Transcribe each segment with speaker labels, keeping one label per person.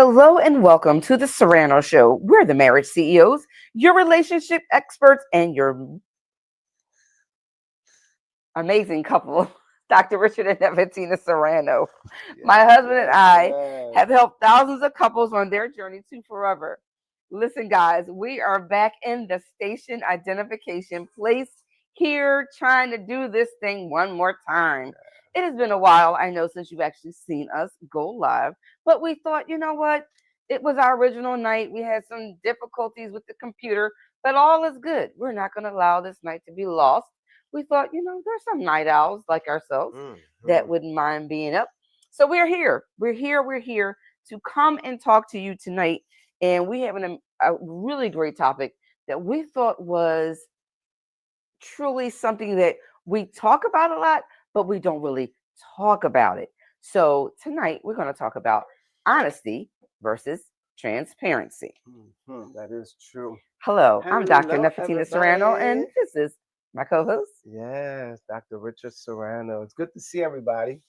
Speaker 1: Hello and welcome to the Serrano Show. We're the marriage CEOs, your relationship experts, and your amazing couple, Dr. Richard and Nephetina Serrano. My
Speaker 2: Yes,
Speaker 1: husband and
Speaker 2: yes,
Speaker 1: I
Speaker 2: yes.
Speaker 1: have helped thousands of couples on their journey to forever. Listen, guys, we are back in the station identification place here trying to do this thing one more time. It has been a while, I know, since you've actually seen us go live, but we thought, you know what? It was our original night. We had some difficulties with the computer, but all is good. We're not going to allow this night to be lost. We thought, there's some night owls like ourselves that
Speaker 2: Mhm.
Speaker 1: wouldn't mind being up. So we're here. We're here to come and talk to you tonight. And we have a really great topic that we thought was truly something that we talk about a lot, but we don't really talk about it. So tonight we're going to talk about honesty versus transparency.
Speaker 2: That is true.
Speaker 1: Hello, I'm Dr.
Speaker 2: Hello,
Speaker 1: Nephetina Serrano, and
Speaker 2: everybody.
Speaker 1: this is my co-host.
Speaker 2: Yes, Dr. Richard Serrano. It's good to see everybody.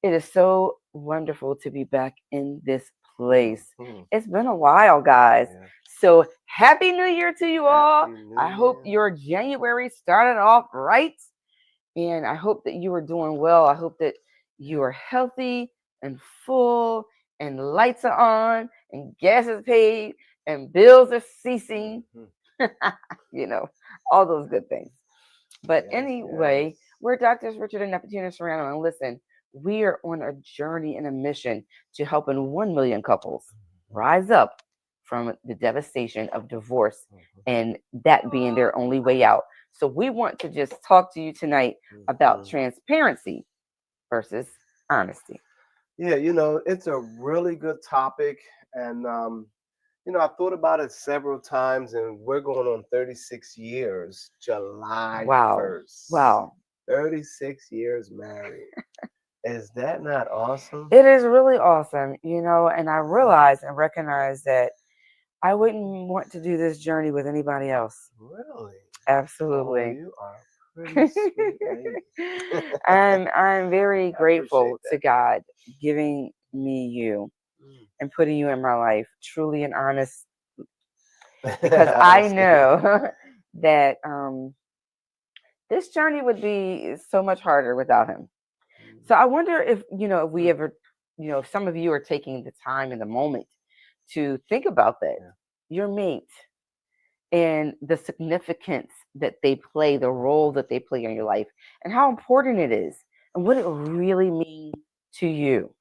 Speaker 1: It is so wonderful to be back in this place.
Speaker 2: Mhm.
Speaker 1: It's been a while, guys.
Speaker 2: Yeah.
Speaker 1: So, Happy New Year to you all.
Speaker 2: Happy New
Speaker 1: I hope
Speaker 2: Year.
Speaker 1: your January started off right. And I hope that you are doing well. I hope that you are healthy and full, and lights are on, and gas is paid, and bills are ceasing.
Speaker 2: Mhm.
Speaker 1: you know, all those good things. But
Speaker 2: Yes,
Speaker 1: anyway,
Speaker 2: yes.
Speaker 1: we're Doctors Richard and Nephetina Serrano, and listen, we are on a journey and a mission to helping 1 million couples
Speaker 2: Mhm.
Speaker 1: rise up from the devastation of divorce
Speaker 2: Mhm.
Speaker 1: and that being their only way out. So we want to just talk to you tonight about
Speaker 2: Mhm.
Speaker 1: transparency versus honesty.
Speaker 2: Yeah, it's a really good topic. And, I thought about it several times, and we're going on 36 years, July
Speaker 1: Wow.
Speaker 2: 1st.
Speaker 1: Wow.
Speaker 2: 36 years married. Is that not awesome?
Speaker 1: It is really awesome, and I realize and recognize that I wouldn't want to do this journey with anybody else.
Speaker 2: Really? Oh,
Speaker 1: Absolutely.
Speaker 2: you are a pretty sweet lady.
Speaker 1: I'm very
Speaker 2: I appreciate
Speaker 1: grateful to
Speaker 2: that.
Speaker 1: God giving me you
Speaker 2: Mm.
Speaker 1: and putting you in my life, truly and honest, because I
Speaker 2: Honestly.
Speaker 1: know that this journey would be so much harder without him. So I wonder if, if we
Speaker 2: Mm.
Speaker 1: ever, if some of you are taking the time in the moment to think about that,
Speaker 2: Yeah.
Speaker 1: your mate and the significance that they play, the role that they play in your life, and how important it is, and what it really means to you.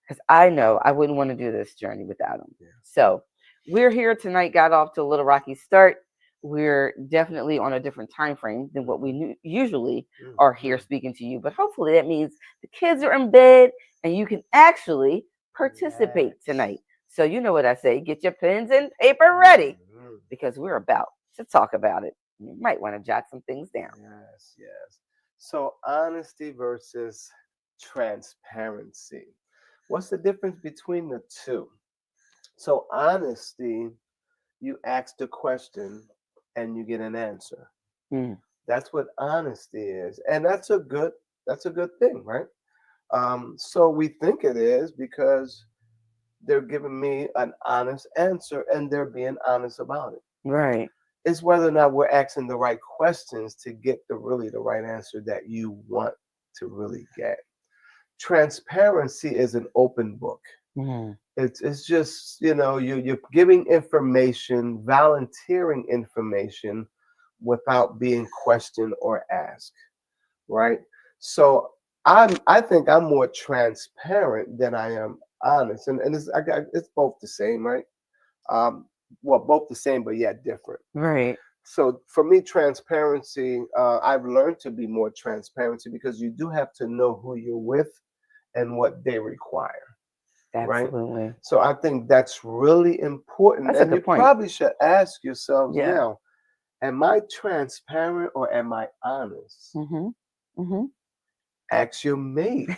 Speaker 1: Because I know I wouldn't want to do this journey without them.
Speaker 2: Yeah.
Speaker 1: So we're here tonight, got off to a little rocky start. We're definitely on a different time frame than what we usually
Speaker 2: Mm.
Speaker 1: are here
Speaker 2: Mm.
Speaker 1: speaking to you. But hopefully that means the kids are in bed and you can actually participate
Speaker 2: Relax.
Speaker 1: tonight. So you know what I say, get your pens and paper ready
Speaker 2: Mm.
Speaker 1: because we're about to talk about it. You might want to jot some things down.
Speaker 2: Yes, yes. So, honesty versus transparency. What's the difference between the two? So, honesty, you ask the question and you get an answer.
Speaker 1: Mm,
Speaker 2: That's what honesty is, and that's a good thing, right? So we think it is because they're giving me an honest answer and they're being honest about it.
Speaker 1: right.
Speaker 2: It's whether or not we're asking the right questions to get the right answer that you want to really get. Transparency is an open book.
Speaker 1: Mm,
Speaker 2: It's just you're giving information, volunteering information without being questioned or asked, right? So I think I'm more transparent than I am honest, and it's both the same, right? Um, well, both the same, but yet different.
Speaker 1: right.
Speaker 2: So for me, transparency, I've learned to be more transparency because you do have to know who you're with and what they require, right?
Speaker 1: Absolutely.
Speaker 2: So I think that's really important,
Speaker 1: That's a
Speaker 2: and you
Speaker 1: good point.
Speaker 2: probably should ask yourselves
Speaker 1: Yeah.
Speaker 2: now: am I transparent or am I honest?
Speaker 1: Mm-hmm. Mm-hmm.
Speaker 2: Ask your mate.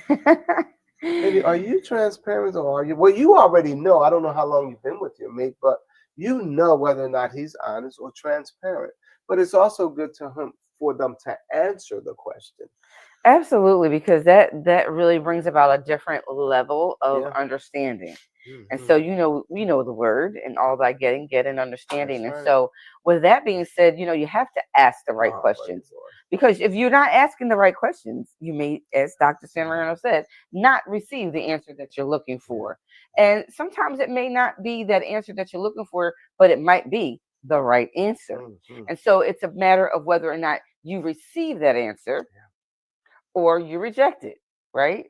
Speaker 2: Maybe are you transparent or are you? Well, you already know. I don't know how long you've been with your mate, but you know whether or not he's honest or transparent. But it's also good to him for them to answer the question.
Speaker 1: Absolutely, because that really brings about a different level of
Speaker 2: Yeah.
Speaker 1: understanding. And so,
Speaker 2: Hmm.
Speaker 1: the word, and all by getting, get an
Speaker 2: That's
Speaker 1: understanding. And
Speaker 2: right.
Speaker 1: so, with that being said, you have to ask the right
Speaker 2: Oh, buddy
Speaker 1: questions,
Speaker 2: boy.
Speaker 1: because if you're not asking the right questions, you may, as Dr. Serrano said, not receive the answer that you're looking
Speaker 2: Yeah.
Speaker 1: for. And sometimes it may not be that answer that you're looking for, but it might be the right answer.
Speaker 2: Hmm.
Speaker 1: And so it's a matter of whether or not you receive that answer
Speaker 2: Yeah.
Speaker 1: or you reject it, right?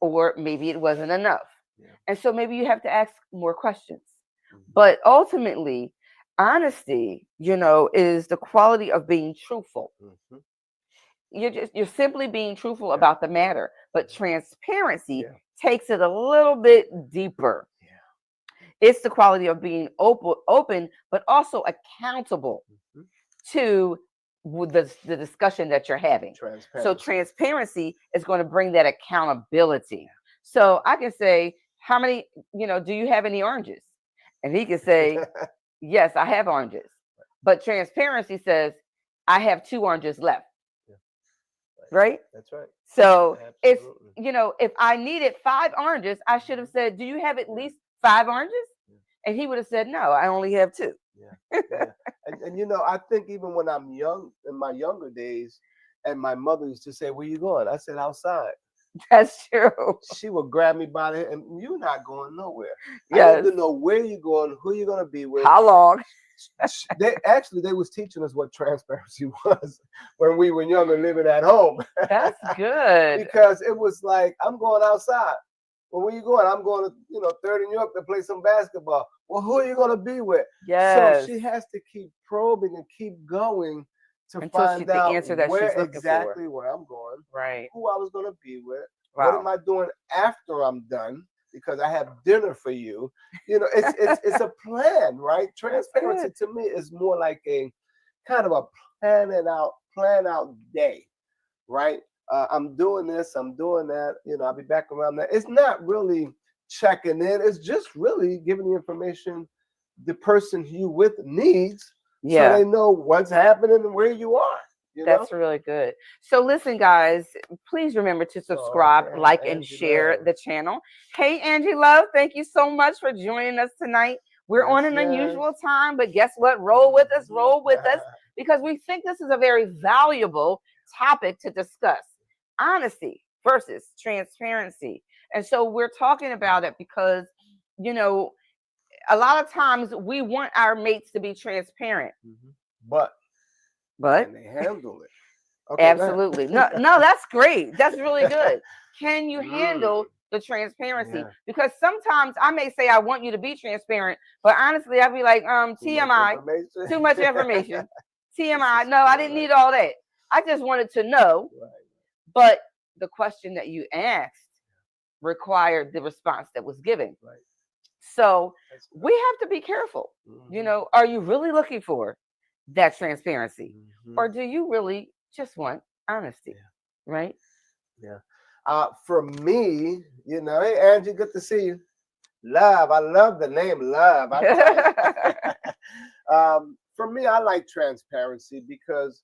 Speaker 1: Or maybe it wasn't enough.
Speaker 2: Yeah.
Speaker 1: And so maybe you have to ask more questions.
Speaker 2: Hmm.
Speaker 1: But ultimately, honesty, is the quality of being truthful.
Speaker 2: Hmm.
Speaker 1: You're simply being truthful
Speaker 2: Yeah.
Speaker 1: about the matter. But transparency
Speaker 2: Yeah.
Speaker 1: takes it a little bit deeper.
Speaker 2: Yeah.
Speaker 1: It's the quality of being open, but also accountable
Speaker 2: Hmm.
Speaker 1: to the discussion that you're having. So
Speaker 2: Transparency.
Speaker 1: transparency is going to bring that accountability. So I can say, how many, do you have any oranges? And he can say,
Speaker 2: Yeah.
Speaker 1: yes, I have oranges. But transparency says, I have 2 oranges left,
Speaker 2: Yeah. Right.
Speaker 1: right?
Speaker 2: That's right.
Speaker 1: So
Speaker 2: Absolutely.
Speaker 1: if I needed 5 oranges, I should have
Speaker 2: Mhm.
Speaker 1: said, do you have at
Speaker 2: Yeah.
Speaker 1: least 5 oranges?
Speaker 2: Yeah.
Speaker 1: And he would have said, no, I only have two.
Speaker 2: Yeah. Yeah. And I think even when I'm young, in my younger days, and my mother used to say, "Where you going?" I said, "Outside."
Speaker 1: That's true.
Speaker 2: She would grab me by the head, and you're not going nowhere. I need
Speaker 1: Yes.
Speaker 2: to know where you're going, who you're gonna be with.
Speaker 1: How long?
Speaker 2: They was teaching us what transparency was when we were younger, living at home,
Speaker 1: That's good.
Speaker 2: because it was like, I'm going outside. Well, where you going? I'm going to, Third and York to play some basketball. Well, who are you going to be with? So
Speaker 1: Yes.
Speaker 2: she has to keep probing and keep going to
Speaker 1: Until she
Speaker 2: find
Speaker 1: the
Speaker 2: out
Speaker 1: answer that
Speaker 2: where
Speaker 1: she's looking for.
Speaker 2: exactly where I'm going,
Speaker 1: Right.
Speaker 2: who I was going to be with, what am
Speaker 1: Wow.
Speaker 2: I doing after I'm done, because I have dinner for you. It's a plan, right?
Speaker 1: That's
Speaker 2: Transparency
Speaker 1: good.
Speaker 2: to me is more like a kind of a plan out day, right? I'm doing this, I'm doing that. I'll be back around that. It's not really checking in. It's just really giving the information the person you with needs, so
Speaker 1: Yeah.
Speaker 2: they know what's happening and where you are. You know.
Speaker 1: That's really good. So listen, guys, please remember to
Speaker 2: Oh,
Speaker 1: subscribe,
Speaker 2: damn,
Speaker 1: like, and
Speaker 2: Angie
Speaker 1: share
Speaker 2: Love.
Speaker 1: the channel. Hey, Angie Love, thank you so much for joining us tonight. We're on
Speaker 2: Yes,
Speaker 1: an
Speaker 2: yes.
Speaker 1: unusual time, but guess what? Roll with us, because we think this is a very valuable topic to discuss. Honesty versus transparency. And so we're talking about it because, you know, a lot of times we want our mates to be transparent,
Speaker 2: Mhm. But
Speaker 1: but
Speaker 2: can they handle it? Okay, go
Speaker 1: absolutely. No,
Speaker 2: ahead.
Speaker 1: no, that's great. That's really good. Can you
Speaker 2: Mm,
Speaker 1: handle the transparency?
Speaker 2: yeah,
Speaker 1: Because sometimes I may say I want you to be transparent, but honestly, I'd be like,
Speaker 2: too much
Speaker 1: TMI,
Speaker 2: information.
Speaker 1: too much information.
Speaker 2: This
Speaker 1: TMI,
Speaker 2: is
Speaker 1: no, I
Speaker 2: true,
Speaker 1: didn't
Speaker 2: right?
Speaker 1: need all that. I just wanted to know.
Speaker 2: Right.
Speaker 1: But the question that you asked required the response that was given.
Speaker 2: Right.
Speaker 1: So
Speaker 2: That's
Speaker 1: we have to be careful.
Speaker 2: right. Hmm.
Speaker 1: Are you really looking for that transparency?
Speaker 2: Hmm.
Speaker 1: Or do you really just want honesty?
Speaker 2: Yeah.
Speaker 1: Right?
Speaker 2: Yeah. For me, hey Angie, good to see you. Love, I love the name Love. I tell you. For me, I like transparency because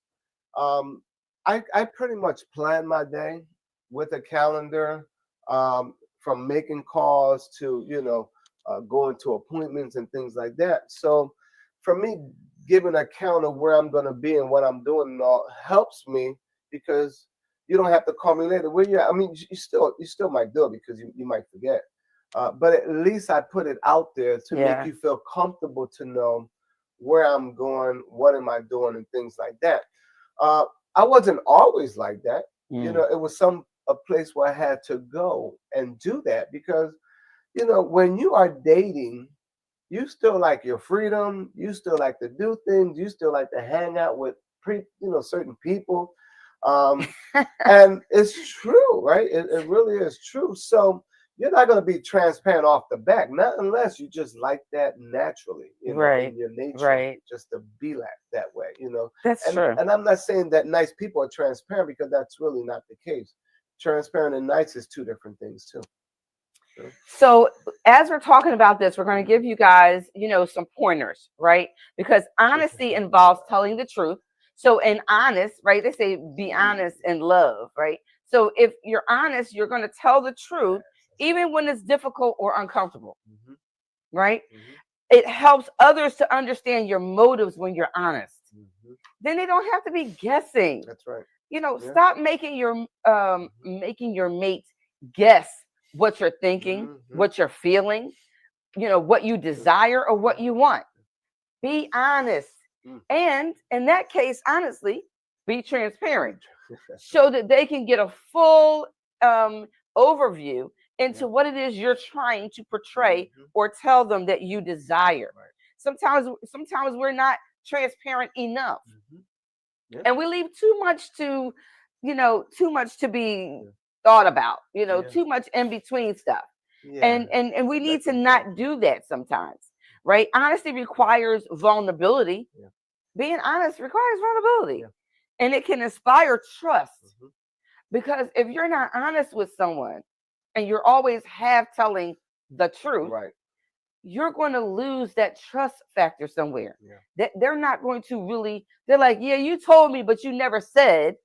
Speaker 2: um, I pretty much plan my day with a calendar, from making calls to going to appointments and things like that. So for me, giving account of where I'm going to be and what I'm doing and all helps me, because you don't have to call me later. Where you at? I mean, you still might do it because you might forget. But at least I put it out there to make
Speaker 1: Yeah.
Speaker 2: you feel comfortable to know where I'm going, what am I doing, and things like that. Uh, I wasn't always like that.
Speaker 1: Mm.
Speaker 2: It was a place where I had to go and do that, because when you are dating, you still like your freedom. You still like to do things. You still like to hang out with certain people. Um, and it's true, right? It really is true. So you're not going to be transparent off the back, not unless you just like that naturally,
Speaker 1: Right.
Speaker 2: in your nature,
Speaker 1: Right.
Speaker 2: just to be like that way.
Speaker 1: That's
Speaker 2: And
Speaker 1: true.
Speaker 2: and I'm not saying that nice people are transparent, because that's really not the case. Transparent and nice is two different things too. So,
Speaker 1: So as we're talking about this, we're going to give you guys, some pointers, right? Because honesty involves telling the truth. So in honest, right? They say be honest in love, right? So if you're honest, you're going to tell the truth,
Speaker 2: yes, that's right.
Speaker 1: even when it's difficult or uncomfortable.
Speaker 2: Mhm.
Speaker 1: right?
Speaker 2: Mhm.
Speaker 1: It helps others to understand your motives when you're honest.
Speaker 2: Mhm.
Speaker 1: Then they don't have to be guessing.
Speaker 2: That's right. Yeah.
Speaker 1: Stop
Speaker 2: Mhm.
Speaker 1: making your mate guess what you're thinking,
Speaker 2: Mhm.
Speaker 1: what you're feeling, what you
Speaker 2: Yeah.
Speaker 1: desire or what
Speaker 2: Mhm.
Speaker 1: you want. Be honest.
Speaker 2: Mm.
Speaker 1: And in that case, honestly, be transparent
Speaker 2: That's right.
Speaker 1: so that they can get a full um, overview
Speaker 2: Yeah.
Speaker 1: into what it is you're trying to portray
Speaker 2: Mhm.
Speaker 1: or tell them that you desire.
Speaker 2: Right.
Speaker 1: Sometimes we're not transparent enough,
Speaker 2: Mhm. Yeah.
Speaker 1: and we leave too much to be
Speaker 2: Yeah.
Speaker 1: thought about,
Speaker 2: Yeah.
Speaker 1: too much in between stuff.
Speaker 2: Yeah.
Speaker 1: And we
Speaker 2: That
Speaker 1: need to
Speaker 2: can be.
Speaker 1: not do that sometimes, right? Honesty requires vulnerability.
Speaker 2: Yeah.
Speaker 1: Being honest requires vulnerability,
Speaker 2: Yeah.
Speaker 1: and it can inspire trust.
Speaker 2: Mhm.
Speaker 1: Because if you're not honest with someone and you're always half telling the truth,
Speaker 2: Right.
Speaker 1: you're going to lose that trust factor somewhere.
Speaker 2: Yeah.
Speaker 1: That they're not going to really, they're like, yeah, you told me, but you never said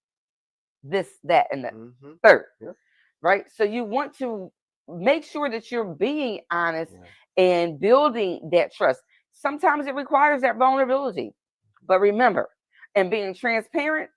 Speaker 1: this, that, and the
Speaker 2: Mhm.
Speaker 1: third,
Speaker 2: Yeah.
Speaker 1: right? So you want to make sure that you're being honest
Speaker 2: Yeah.
Speaker 1: and building that trust. Sometimes it requires that vulnerability. But remember, and being transparent,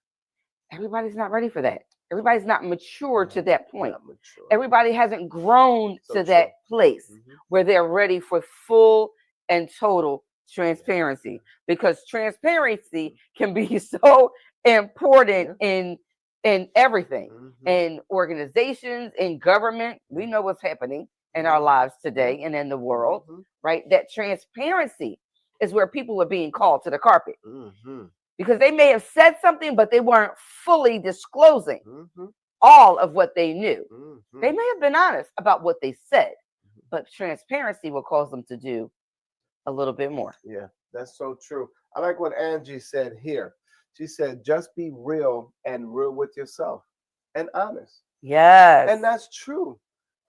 Speaker 1: everybody's not ready for that. Everybody's not mature
Speaker 2: Yeah.
Speaker 1: to that point.
Speaker 2: Not mature.
Speaker 1: Everybody hasn't grown
Speaker 2: So
Speaker 1: to that
Speaker 2: true.
Speaker 1: place
Speaker 2: Mhm.
Speaker 1: where they're ready for full and total
Speaker 2: Yeah.
Speaker 1: transparency,
Speaker 2: Yeah.
Speaker 1: because transparency can be so important
Speaker 2: Yeah.
Speaker 1: in everything,
Speaker 2: Mhm.
Speaker 1: in organizations, in government. We
Speaker 2: Yeah.
Speaker 1: know what's happening in our
Speaker 2: Mhm.
Speaker 1: lives
Speaker 2: Yeah.
Speaker 1: today and in the world,
Speaker 2: Mhm.
Speaker 1: right? That transparency is where people are being called to the carpet,
Speaker 2: Mhm.
Speaker 1: because they may have said something, but they weren't fully disclosing
Speaker 2: Mhm.
Speaker 1: all of what they knew. They
Speaker 2: Mhm.
Speaker 1: may have been honest about what they said, but transparency will cause them to do a little bit more.
Speaker 2: Yeah, that's so true. I like what Angie said here. She said, just be real and real with yourself and honest.
Speaker 1: Yes.
Speaker 2: And that's true.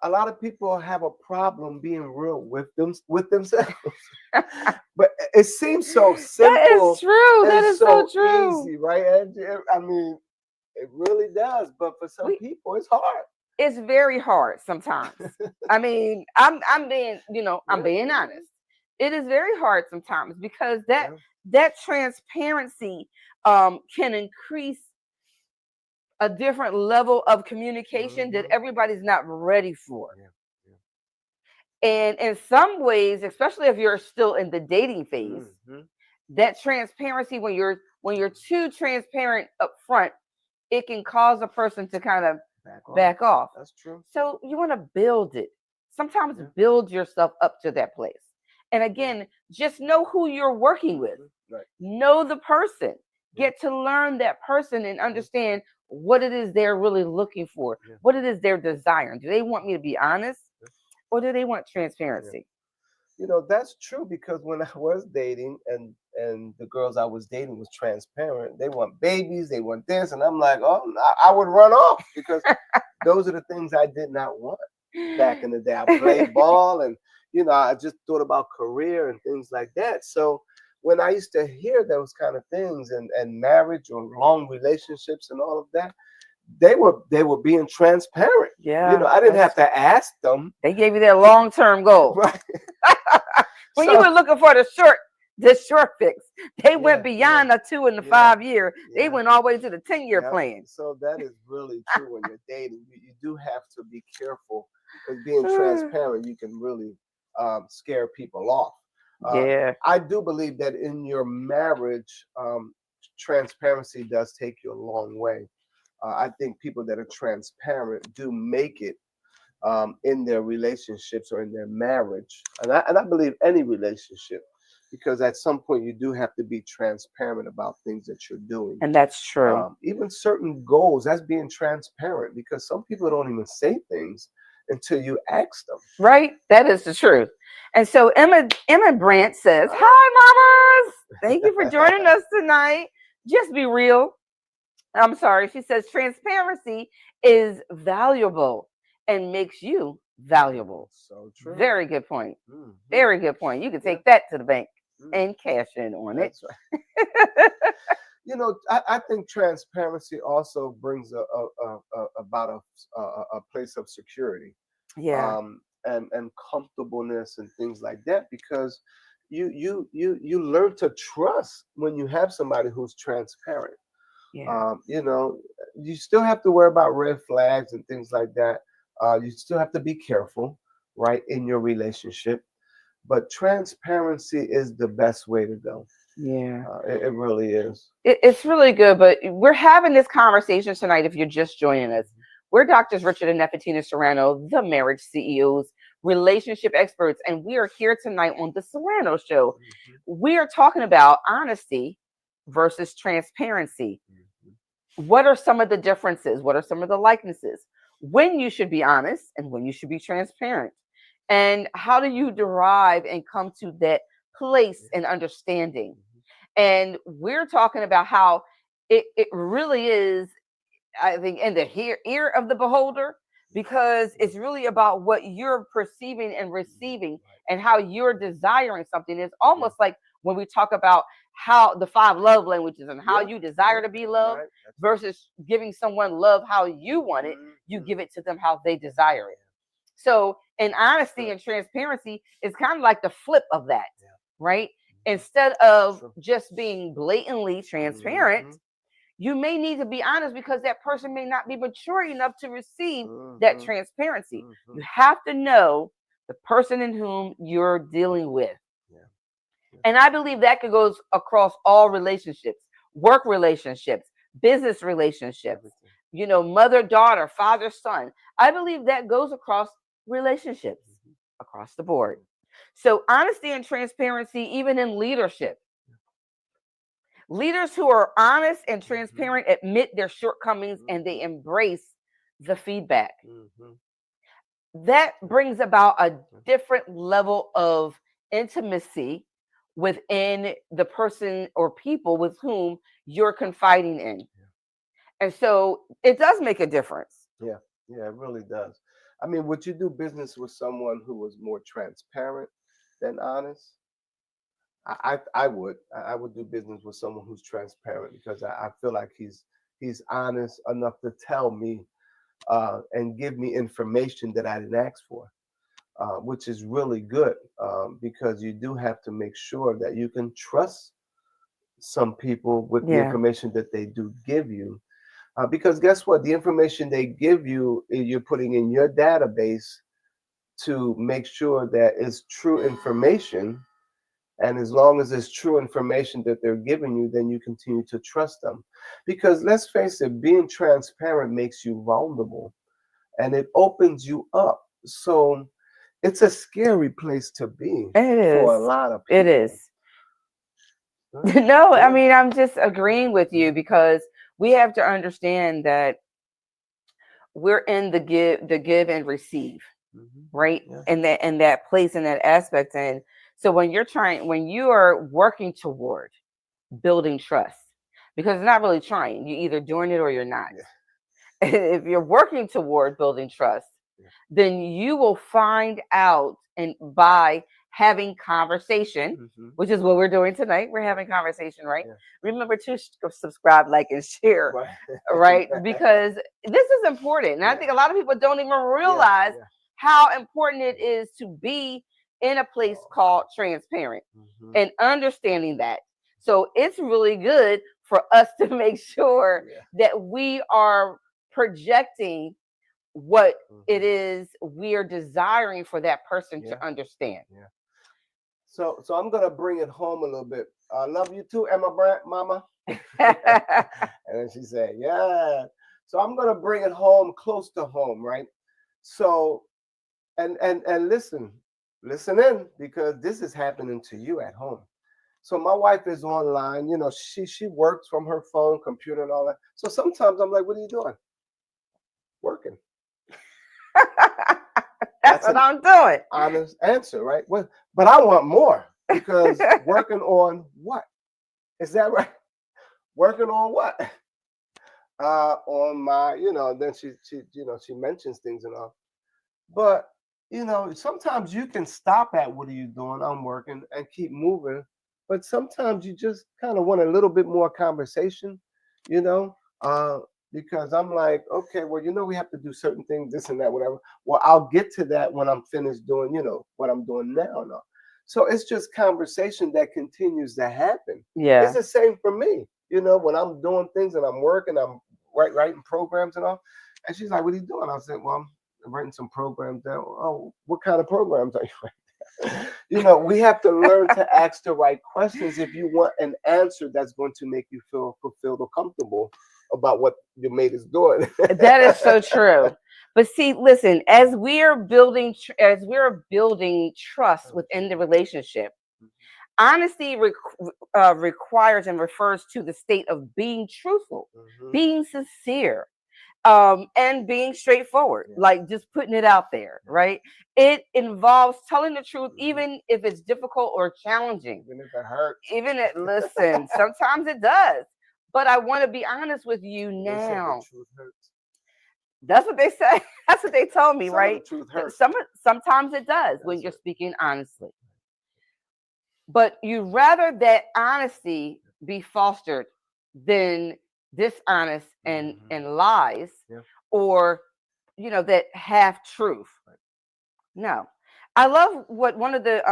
Speaker 2: A lot of people have a problem being real with themselves. But it seems so
Speaker 1: That is
Speaker 2: simple
Speaker 1: true. That
Speaker 2: and
Speaker 1: is so
Speaker 2: so
Speaker 1: true.
Speaker 2: easy, right, Angie? I mean, it really does. But for some
Speaker 1: We
Speaker 2: people, it's hard.
Speaker 1: It's very hard sometimes. I mean, I'm being, I'm
Speaker 2: Yeah,
Speaker 1: being honest. It is very hard sometimes because that
Speaker 2: yeah,
Speaker 1: that transparency can increase a different level of communication that
Speaker 2: hmm,
Speaker 1: everybody's not ready for.
Speaker 2: yeah, yeah.
Speaker 1: And in some ways, especially if you're still in the dating phase,
Speaker 2: Hmm.
Speaker 1: that transparency, when you're too transparent up front, it can cause a person to kind of
Speaker 2: Back off.
Speaker 1: back off.
Speaker 2: That's true.
Speaker 1: So you want to build it. Sometimes
Speaker 2: Yeah.
Speaker 1: build yourself up to that place. And
Speaker 2: Yeah.
Speaker 1: again, just know who you're working with.
Speaker 2: Hmm. Right.
Speaker 1: Know the person.
Speaker 2: Yeah.
Speaker 1: Get to learn that person and
Speaker 2: Yeah.
Speaker 1: understand what it is they're really looking for,
Speaker 2: Yeah.
Speaker 1: what it is they're desiring. Do they want me to be honest,
Speaker 2: Yeah.
Speaker 1: or do they want
Speaker 2: Yeah.
Speaker 1: transparency?
Speaker 2: That's true because when I was dating and the girls I was dating was transparent, they want babies, they want this, and I'm like, oh, I would run off because those are the things I did not want back in the day. I played ball and I just thought about career and things like that. So when I used to hear those kind of things and marriage or long relationships and all of that, they were being transparent.
Speaker 1: Yeah,
Speaker 2: I didn't have to ask them,
Speaker 1: they gave you their long-term goal.
Speaker 2: right?
Speaker 1: When you
Speaker 2: So
Speaker 1: were looking for the short fix, they went
Speaker 2: yeah, yeah,
Speaker 1: beyond the 2 and the
Speaker 2: yeah,
Speaker 1: 5 year. They
Speaker 2: yeah.
Speaker 1: went all the way to the 10-year
Speaker 2: Yeah,
Speaker 1: plan.
Speaker 2: so that is really true when you're dating. You do have to be careful because being transparent, you can really scare people off.
Speaker 1: Yeah,
Speaker 2: I do believe that in your marriage, transparency does take you a long way. I think people that are transparent do make it in their relationships or in their marriage, and I believe any relationship, because at some point you do have to be transparent about things that you're doing,
Speaker 1: and that's true.
Speaker 2: even certain goals. That's being transparent because some people don't even say things until you ask them.
Speaker 1: Right? That is the truth. And so Emma Brandt says,
Speaker 2: Huh?
Speaker 1: "Hi, mamas. Thank you for joining us tonight. Just be real." I'm sorry. She says transparency is valuable and makes you valuable.
Speaker 2: So true.
Speaker 1: Very good point.
Speaker 2: Hmm.
Speaker 1: Very good point. You can
Speaker 2: Yeah.
Speaker 1: take that to the bank
Speaker 2: Mm,
Speaker 1: and cash in on it.
Speaker 2: that's right. I think transparency also brings about a place of security.
Speaker 1: Yeah.
Speaker 2: and comfortableness and things like that, because you learn to trust when you have somebody who's transparent.
Speaker 1: Yeah.
Speaker 2: You know, you still have to worry about red flags and things like that. You still have to be careful, right, in your relationship. But transparency is the best way to go.
Speaker 1: Yeah.
Speaker 2: It really is.
Speaker 1: It's really good, but we're having this conversation tonight. If you're just joining us, we're doctors Richard and Nephetina Serrano, the marriage CEOs, relationship experts, and we are here tonight on the Serrano Show. We are talking about honesty versus transparency. What are some of the differences? What are some of the likenesses? When you should be honest and when you should be transparent. And how do you derive and come to that place and understanding? And we're talking about how it really is, I think, in the ear of the beholder, because it's really about what you're perceiving and receiving and how you're desiring something. It's almost like when we talk about how the 5 love languages and how you desire to be loved versus giving someone love how you want it, you give it to them how they desire it. So, in honesty and transparency is kind of like the flip of that, right? Instead of just being blatantly transparent, you may need to be honest because that person may not be mature enough to receive that transparency. You have to know the person in whom you're dealing with. And I believe that goes across all relationships, work relationships, business relationships, mother, daughter, father, son. I believe that goes across relationships across the board. So honesty and transparency, even in leadership. Leaders who are honest and transparent admit their shortcomings and they embrace the feedback. That brings about a different level of intimacy within the person or people with whom you're confiding in. And so it does make a difference.
Speaker 2: Yeah, it really does. I mean, would you do business with someone who was more transparent than honest? I would. I would do business with someone who's transparent because I feel like he's honest enough to tell me and give me information that I didn't ask for, which is really good, because you do have to make sure that you can trust some people with the
Speaker 1: Yeah.
Speaker 2: information that they do give you. Because guess what? The information they give you, you're putting in your database to make sure that it's true information. And as long as it's true information that they're giving you, then you continue to trust them. Because let's face it, being transparent makes you vulnerable and it opens you up. So it's a scary place to be
Speaker 1: It
Speaker 2: for
Speaker 1: is.
Speaker 2: a lot of
Speaker 1: It
Speaker 2: people.
Speaker 1: is. No, I mean, I'm just agreeing with you because we have to understand that we're in the give and receive, right? In that place, in that aspect. And so when you are working toward building trust, because it's not really trying, you're either doing it or you're not. If you're working toward building trust, then you will find out, and by having conversation, which is what we're doing tonight, we're having conversation, right? Remember to subscribe, like, and share, right? Because this is important. And I think a lot of people don't even realize how important it is to be in a place called transparent and understanding that. So it's really good for us to make sure that we are projecting what it is we are desiring for that person to understand.
Speaker 2: So I'm gonna bring it home a little bit. I love you too, Emma Brant, Mama. And then she said, "Yeah." So I'm gonna bring it home, close to home, right? So, and listen in, because this is happening to you at home. So my wife is online. She works from her phone, computer, and all that. So sometimes I'm like, "What are you doing?" Working.
Speaker 1: That's what I'm doing.
Speaker 2: Honest answer, right? Well, but I want more, because working on what? Is that right? Working on what? On my, then she mentions things and all. But sometimes you can stop at what are you doing? I'm working, and keep moving. But sometimes you just kind of want a little bit more conversation, you know. because I'm like, okay, well, we have to do certain things, this and that, whatever. Well, I'll get to that when I'm finished doing, what I'm doing now. No. So it's just conversation that continues to happen. It's
Speaker 1: Yeah.
Speaker 2: the same for me. When I'm doing things and I'm working, I'm writing programs and all. And she's like, "What are you doing?" I said, "Well, I'm writing some programs down." "Oh, what kind of programs are you writing?" We have to learn to ask the right questions if you want an answer that's going to make you feel fulfilled or comfortable about what your mate is doing.
Speaker 1: That is so true. But see, listen, as we're building trust within the relationship, honesty requires and refers to the state of being truthful,
Speaker 2: Mhm.
Speaker 1: being sincere, and being straightforward,
Speaker 2: Yeah.
Speaker 1: like just putting it out there, right? It involves telling the truth, even if it's difficult or challenging.
Speaker 2: Even if it hurts.
Speaker 1: Listen, sometimes it does. But I want to be honest with you
Speaker 2: They said the
Speaker 1: now.
Speaker 2: truth hurts.
Speaker 1: That's what they say. That's what they told me,
Speaker 2: Some of the
Speaker 1: right?
Speaker 2: truth hurts.
Speaker 1: Sometimes it does when
Speaker 2: That's
Speaker 1: you're
Speaker 2: it.
Speaker 1: speaking honestly. But you rather that honesty be fostered than dishonest and lies,
Speaker 2: Yeah.
Speaker 1: or that half truth.
Speaker 2: Right.
Speaker 1: No. I love what one of the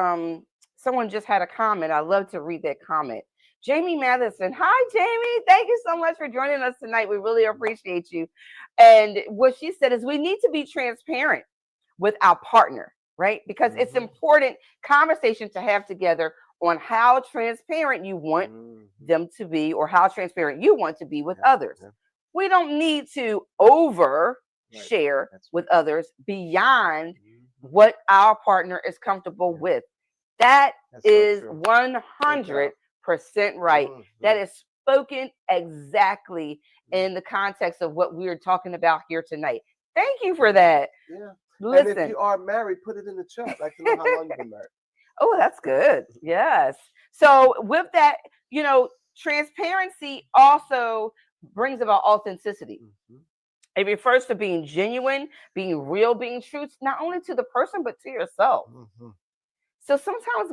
Speaker 1: someone just had a comment. I love to read that comment. Jamie Matheson. Hi, Jamie. Thank you so much for joining us tonight. We really appreciate you. And what she said is we need to be transparent with our partner, right? Because it's important conversation to have together on how transparent you want them to be, or how transparent you want to be with others.
Speaker 2: Yeah.
Speaker 1: We don't need to over
Speaker 2: Right.
Speaker 1: share
Speaker 2: That's
Speaker 1: with
Speaker 2: right.
Speaker 1: others beyond what our partner is comfortable with. That
Speaker 2: That's so
Speaker 1: is
Speaker 2: true. Good job.
Speaker 1: 100% right. That
Speaker 2: Mhm.
Speaker 1: is spoken exactly in the context of what we are talking about here tonight. Thank you for that.
Speaker 2: Yeah. And if
Speaker 1: Listen.
Speaker 2: you are married, put it in the chat. I'd like to know how long you've been married.
Speaker 1: Oh, that's good. Yes. So with that, transparency also brings about authenticity.
Speaker 2: Mhm.
Speaker 1: It refers to being genuine, being real, being true, not only to the person but to yourself.
Speaker 2: Mhm.
Speaker 1: So sometimes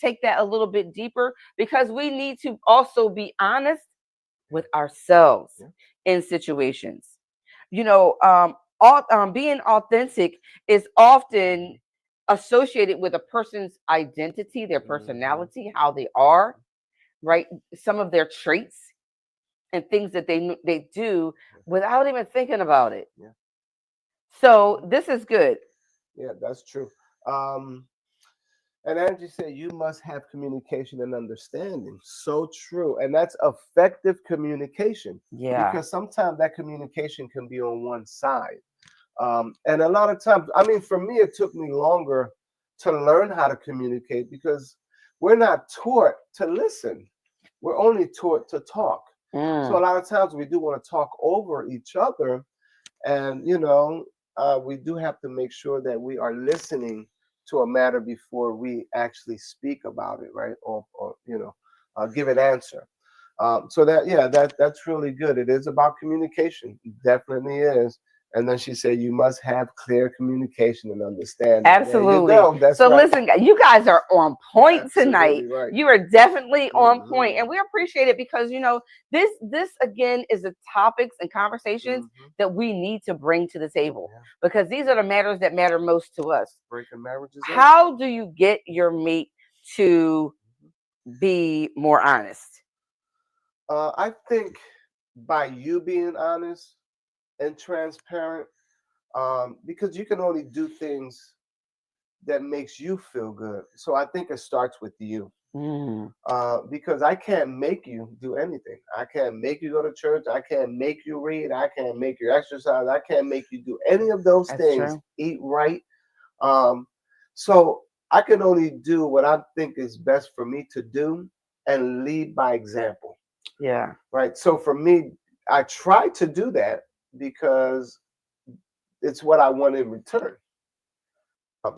Speaker 1: take that a little bit deeper, because we need to also be honest with ourselves
Speaker 2: Yeah.
Speaker 1: in situations. Being authentic is often associated with a person's identity, their
Speaker 2: Mhm.
Speaker 1: personality, how they are, right? Some of their traits and things that they do without even thinking about it.
Speaker 2: Yeah.
Speaker 1: So this is good.
Speaker 2: Yeah, that's true. Um, and Angie said you must have communication and understanding. So true. And that's effective communication,
Speaker 1: Yeah.
Speaker 2: because sometimes that communication can be on one side. And a lot of times, I mean, for me, it took me longer to learn how to communicate, because we're not taught to listen. We're only taught to talk. So a
Speaker 1: Mm,
Speaker 2: lot of times we do want to talk over each other, and we do have to make sure that we are listening to a matter before we actually speak about it, right? Or give an answer. So that, yeah, that's really good. It is about communication. It definitely is. And then she said you must have clear communication and understanding. There you
Speaker 1: absolutely.
Speaker 2: go. That's
Speaker 1: So
Speaker 2: right.
Speaker 1: listen, you guys are on point tonight.
Speaker 2: Absolutely right.
Speaker 1: You are definitely on point,
Speaker 2: Hmm.
Speaker 1: and we appreciate it, because this again is the topics and conversations
Speaker 2: Hmm.
Speaker 1: that we need to bring to the table,
Speaker 2: Yeah.
Speaker 1: because these are the matters that matter most to us.
Speaker 2: Breaking marriages up.
Speaker 1: How do you get your mate to be more honest?
Speaker 2: I think by you being honest and transparent, because you can only do things that makes you feel good. So I think it starts with you.
Speaker 1: Mm,
Speaker 2: Because I can't make you do anything. I can't make you go to church. I can't make you read. I can't make you exercise. I can't make you do any of those
Speaker 1: that's
Speaker 2: things.
Speaker 1: true.
Speaker 2: Eat right. Um, so I can only do what I think is best for me to do and lead by example.
Speaker 1: Yeah.
Speaker 2: Right. So for me, I try to do that because it's what I want in return.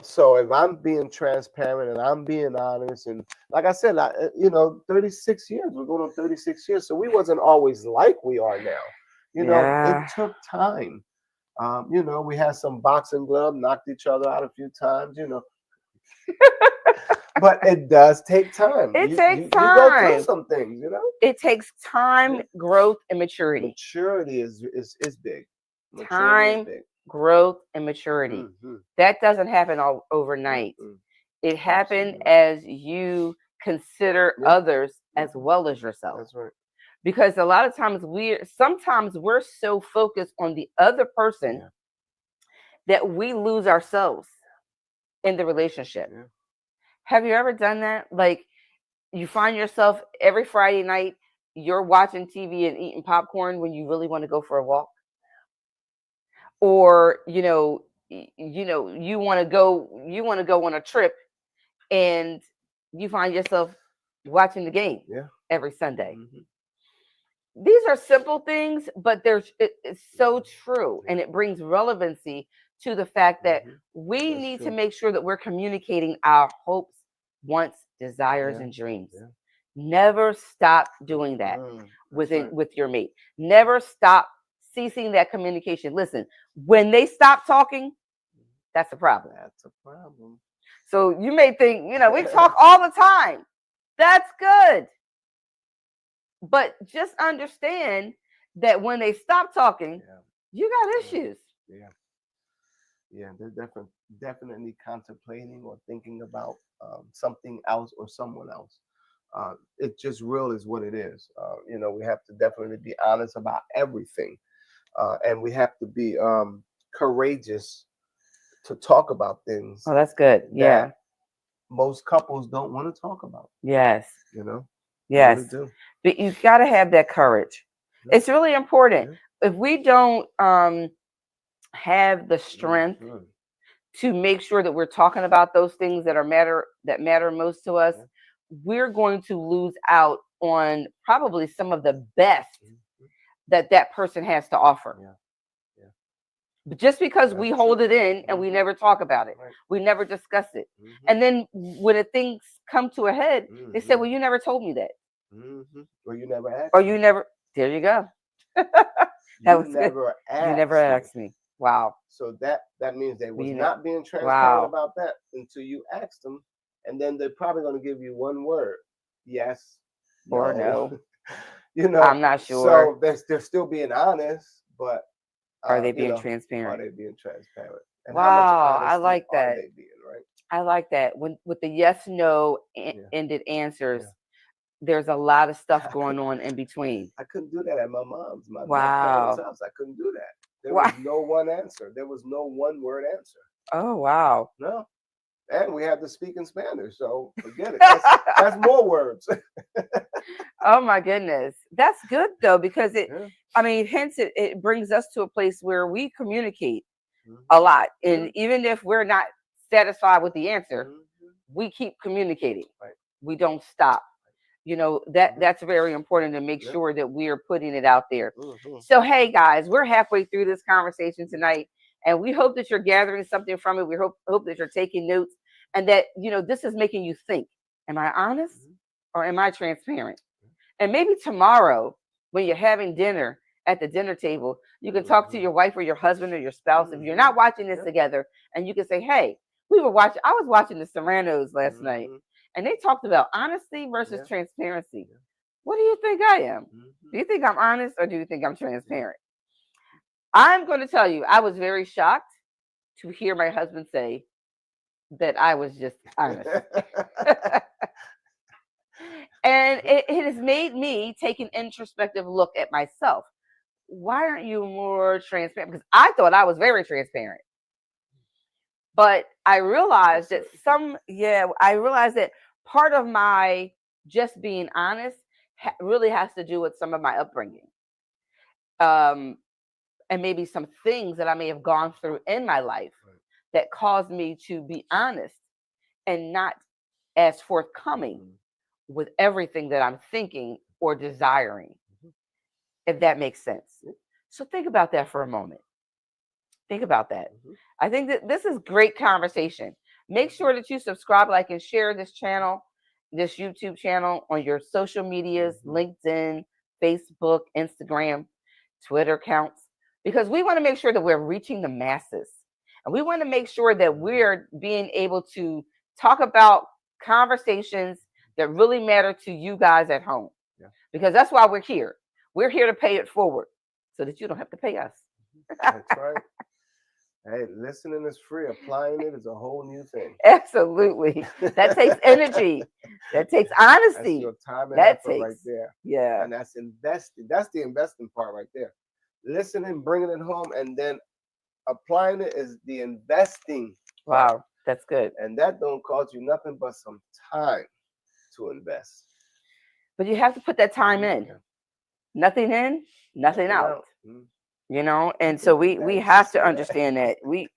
Speaker 2: So if I'm being transparent and I'm being honest, and like I said, 36 years, we're going on 36 years. So we wasn't always like we are now. It
Speaker 1: Yeah.
Speaker 2: took time. We had some boxing glove, knocked each other out a few times. But it does take time.
Speaker 1: It takes
Speaker 2: You go through
Speaker 1: time.
Speaker 2: some things, you know.
Speaker 1: It takes
Speaker 2: Yeah.
Speaker 1: time, growth, and maturity.
Speaker 2: Maturity is big. Maturity is
Speaker 1: Time,
Speaker 2: big.
Speaker 1: growth, and maturity.
Speaker 2: Mm-hmm.
Speaker 1: That doesn't happen all overnight.
Speaker 2: Mm-mm.
Speaker 1: It happens
Speaker 2: Absolutely.
Speaker 1: as you consider
Speaker 2: Yeah.
Speaker 1: others as well as yourself.
Speaker 2: That's right.
Speaker 1: Because a lot of times sometimes we're so focused on the other person
Speaker 2: Yeah.
Speaker 1: that we lose ourselves in the relationship.
Speaker 2: Yeah.
Speaker 1: Have you ever done that? Like you find yourself every Friday night you're watching TV and eating popcorn when you really want to go for a walk, or you want to go on a trip and you find yourself watching the game
Speaker 2: Yeah.
Speaker 1: every Sunday.
Speaker 2: Mm-hmm.
Speaker 1: These are simple things, but it's so true,
Speaker 2: Yeah.
Speaker 1: and it brings relevancy to the fact that
Speaker 2: Mm-hmm.
Speaker 1: we
Speaker 2: That's
Speaker 1: need to
Speaker 2: true.
Speaker 1: make sure that we're communicating our hopes, wants, desires,
Speaker 2: Yeah.
Speaker 1: and dreams.
Speaker 2: Yeah.
Speaker 1: Never stop doing that
Speaker 2: That's right.
Speaker 1: with your mate. Never stop ceasing that communication. Listen, when they stop talking, that's a problem.
Speaker 2: That's a problem.
Speaker 1: So you may think, we talk all the time. That's good. But just understand that when they stop talking,
Speaker 2: Yeah.
Speaker 1: you got
Speaker 2: Yeah.
Speaker 1: issues.
Speaker 2: Yeah. Yeah. They're definitely contemplating or thinking about something else or someone else. It just real is what it is. We have to definitely be honest about everything, and we have to be courageous to talk about things
Speaker 1: Oh, that's good.
Speaker 2: that
Speaker 1: Yeah.
Speaker 2: most couples don't want to talk about.
Speaker 1: Yes.
Speaker 2: You know, they
Speaker 1: Yes.
Speaker 2: really do.
Speaker 1: But you got to have that courage.
Speaker 2: Yeah.
Speaker 1: It's really important.
Speaker 2: Yeah.
Speaker 1: If we don't have the strength
Speaker 2: Mhm.
Speaker 1: to make sure that we're talking about those things that matter most to us,
Speaker 2: Yeah.
Speaker 1: we're going to lose out on probably some of the best
Speaker 2: Mhm.
Speaker 1: that person has to offer.
Speaker 2: Yeah. Yeah.
Speaker 1: But just because we
Speaker 2: That's
Speaker 1: hold
Speaker 2: true.
Speaker 1: it in and we
Speaker 2: Hmm.
Speaker 1: never talk about it,
Speaker 2: Right.
Speaker 1: we never discuss it.
Speaker 2: Hmm.
Speaker 1: And then when the things come to a head, they say,
Speaker 2: Hmm.
Speaker 1: well, you never told me that.
Speaker 2: Or you never
Speaker 1: Or
Speaker 2: asked
Speaker 1: you
Speaker 2: me.
Speaker 1: never, there you go. That
Speaker 2: You
Speaker 1: was good.
Speaker 2: never
Speaker 1: You never
Speaker 2: asked me.
Speaker 1: asked me. Wow.
Speaker 2: So that means they was
Speaker 1: You know,
Speaker 2: not being transparent
Speaker 1: wow.
Speaker 2: about that until you asked them, and then they're probably going to give you one word: yes,
Speaker 1: Or
Speaker 2: no.
Speaker 1: no,
Speaker 2: you know,
Speaker 1: I'm not sure.
Speaker 2: so they're still being honest, but
Speaker 1: Are they
Speaker 2: you
Speaker 1: being
Speaker 2: know, are
Speaker 1: transparent?
Speaker 2: they being transparent? And how much
Speaker 1: Wow. I
Speaker 2: honesty
Speaker 1: like
Speaker 2: are
Speaker 1: that.
Speaker 2: they being? Right?
Speaker 1: I like that. When with the yes, no
Speaker 2: Yeah,
Speaker 1: ended answers,
Speaker 2: yeah.
Speaker 1: there's a lot of stuff
Speaker 2: I
Speaker 1: going
Speaker 2: could
Speaker 1: on in between.
Speaker 2: I couldn't do that at my parents'
Speaker 1: Wow.
Speaker 2: house. I couldn't do that. There
Speaker 1: Wow.
Speaker 2: was no one answer. There was no one word answer.
Speaker 1: Oh, wow.
Speaker 2: No. And we had to speak in Spanish, so forget it. That's more words.
Speaker 1: Oh my goodness. That's good though, because
Speaker 2: Yeah.
Speaker 1: hence it brings us to a place where we communicate a
Speaker 2: Hmm.
Speaker 1: lot.
Speaker 2: Yeah.
Speaker 1: And even if we're not satisfied with the answer,
Speaker 2: Hmm.
Speaker 1: we keep communicating.
Speaker 2: Right.
Speaker 1: We don't stop. That
Speaker 2: Hmm.
Speaker 1: that's very important to make
Speaker 2: Yeah.
Speaker 1: sure that we're putting it out there.
Speaker 2: Hmm.
Speaker 1: So hey guys, we're halfway through this conversation tonight, and we hope that you're gathering something from it. We hope that you're taking notes, and that this is making you think, am I honest
Speaker 2: Hmm.
Speaker 1: or am I transparent? And maybe tomorrow, when you're having dinner at the dinner table, you can talk to
Speaker 2: Hmm.
Speaker 1: your wife or your husband or your spouse. If you're
Speaker 2: Hmm.
Speaker 1: not watching this
Speaker 2: Yeah.
Speaker 1: together, and you can say, hey, I was watching the Serranos last night,
Speaker 2: Hmm.
Speaker 1: and they talked about honesty versus
Speaker 2: Yeah.
Speaker 1: transparency.
Speaker 2: Yeah.
Speaker 1: What do you think I am?
Speaker 2: Hmm.
Speaker 1: Do you think I'm honest or do you think I'm
Speaker 2: Yeah.
Speaker 1: transparent? I'm going to tell you, I was very shocked to hear my husband say that I was just honest. And it has made me take an introspective look at myself. Why aren't you more transparent? Because I thought I was very transparent. But I
Speaker 2: To
Speaker 1: realized that
Speaker 2: certain people.
Speaker 1: I realized that part of my just being honest really has to do with some of my upbringing. Um, and maybe some things that I may have gone through in my life
Speaker 2: Right.
Speaker 1: that caused me to be honest and not as forthcoming
Speaker 2: Hmm.
Speaker 1: with everything that I'm thinking or desiring,
Speaker 2: Hmm.
Speaker 1: if that makes sense.
Speaker 2: Yeah.
Speaker 1: So think about that for a moment. Think about that.
Speaker 2: Hmm.
Speaker 1: I think that this is great conversation. Make
Speaker 2: Hmm.
Speaker 1: sure that you subscribe, like, and share this channel, this YouTube channel on your social medias,
Speaker 2: Hmm.
Speaker 1: LinkedIn, Facebook, Instagram, Twitter accounts, because we want to make sure that we're reaching the masses. And we want to make sure that
Speaker 2: Hmm.
Speaker 1: we're being able to talk about conversations that really matter to you guys at home.
Speaker 2: Yeah.
Speaker 1: Because that's why we're here. We're here to pay it forward so that you don't have to pay us.
Speaker 2: That's right. Hey, listening is free. Applying it is a whole new thing.
Speaker 1: Absolutely. That takes energy. That takes
Speaker 2: That's
Speaker 1: honesty.
Speaker 2: your time and
Speaker 1: That
Speaker 2: effort right
Speaker 1: takes,
Speaker 2: there.
Speaker 1: yeah.
Speaker 2: And that's investing. That's the investing part right there. Listening, bringing it home, and then applying it is the investing part.
Speaker 1: Wow. That's good.
Speaker 2: And that don't cost you nothing but some time to invest.
Speaker 1: But you have to put that time in.
Speaker 2: Yeah.
Speaker 1: Nothing in, nothing
Speaker 2: Nothing
Speaker 1: out.
Speaker 2: out. Mhm.
Speaker 1: You know,
Speaker 2: You
Speaker 1: and
Speaker 2: think
Speaker 1: so
Speaker 2: your
Speaker 1: we
Speaker 2: dad used to
Speaker 1: have
Speaker 2: say
Speaker 1: to
Speaker 2: that?
Speaker 1: understand that. We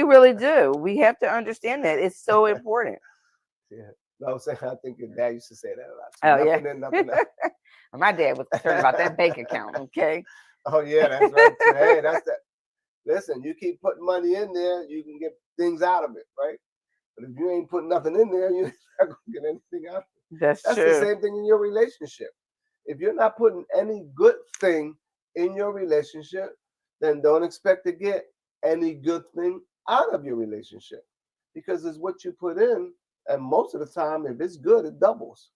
Speaker 1: really do. We have to understand that. It's so important.
Speaker 2: Yeah. No, I'm saying I think your dad used to say that a lot. So
Speaker 1: Oh yeah.
Speaker 2: nothing in, nothing out.
Speaker 1: My dad was concerned about that bank account. Okay.
Speaker 2: Oh yeah, that's right too. Hey, that's that. Listen, you keep putting money in there, you can get things out of it, right? But if you ain't putting nothing in there, you're not gonna get anything out of it.
Speaker 1: That's
Speaker 2: That's the
Speaker 1: true.
Speaker 2: same thing in your relationship. If you're not putting any good thing in your relationship, then don't expect to get any good thing out of your relationship. Because it's what you put in, and most of the time, if it's good, it doubles.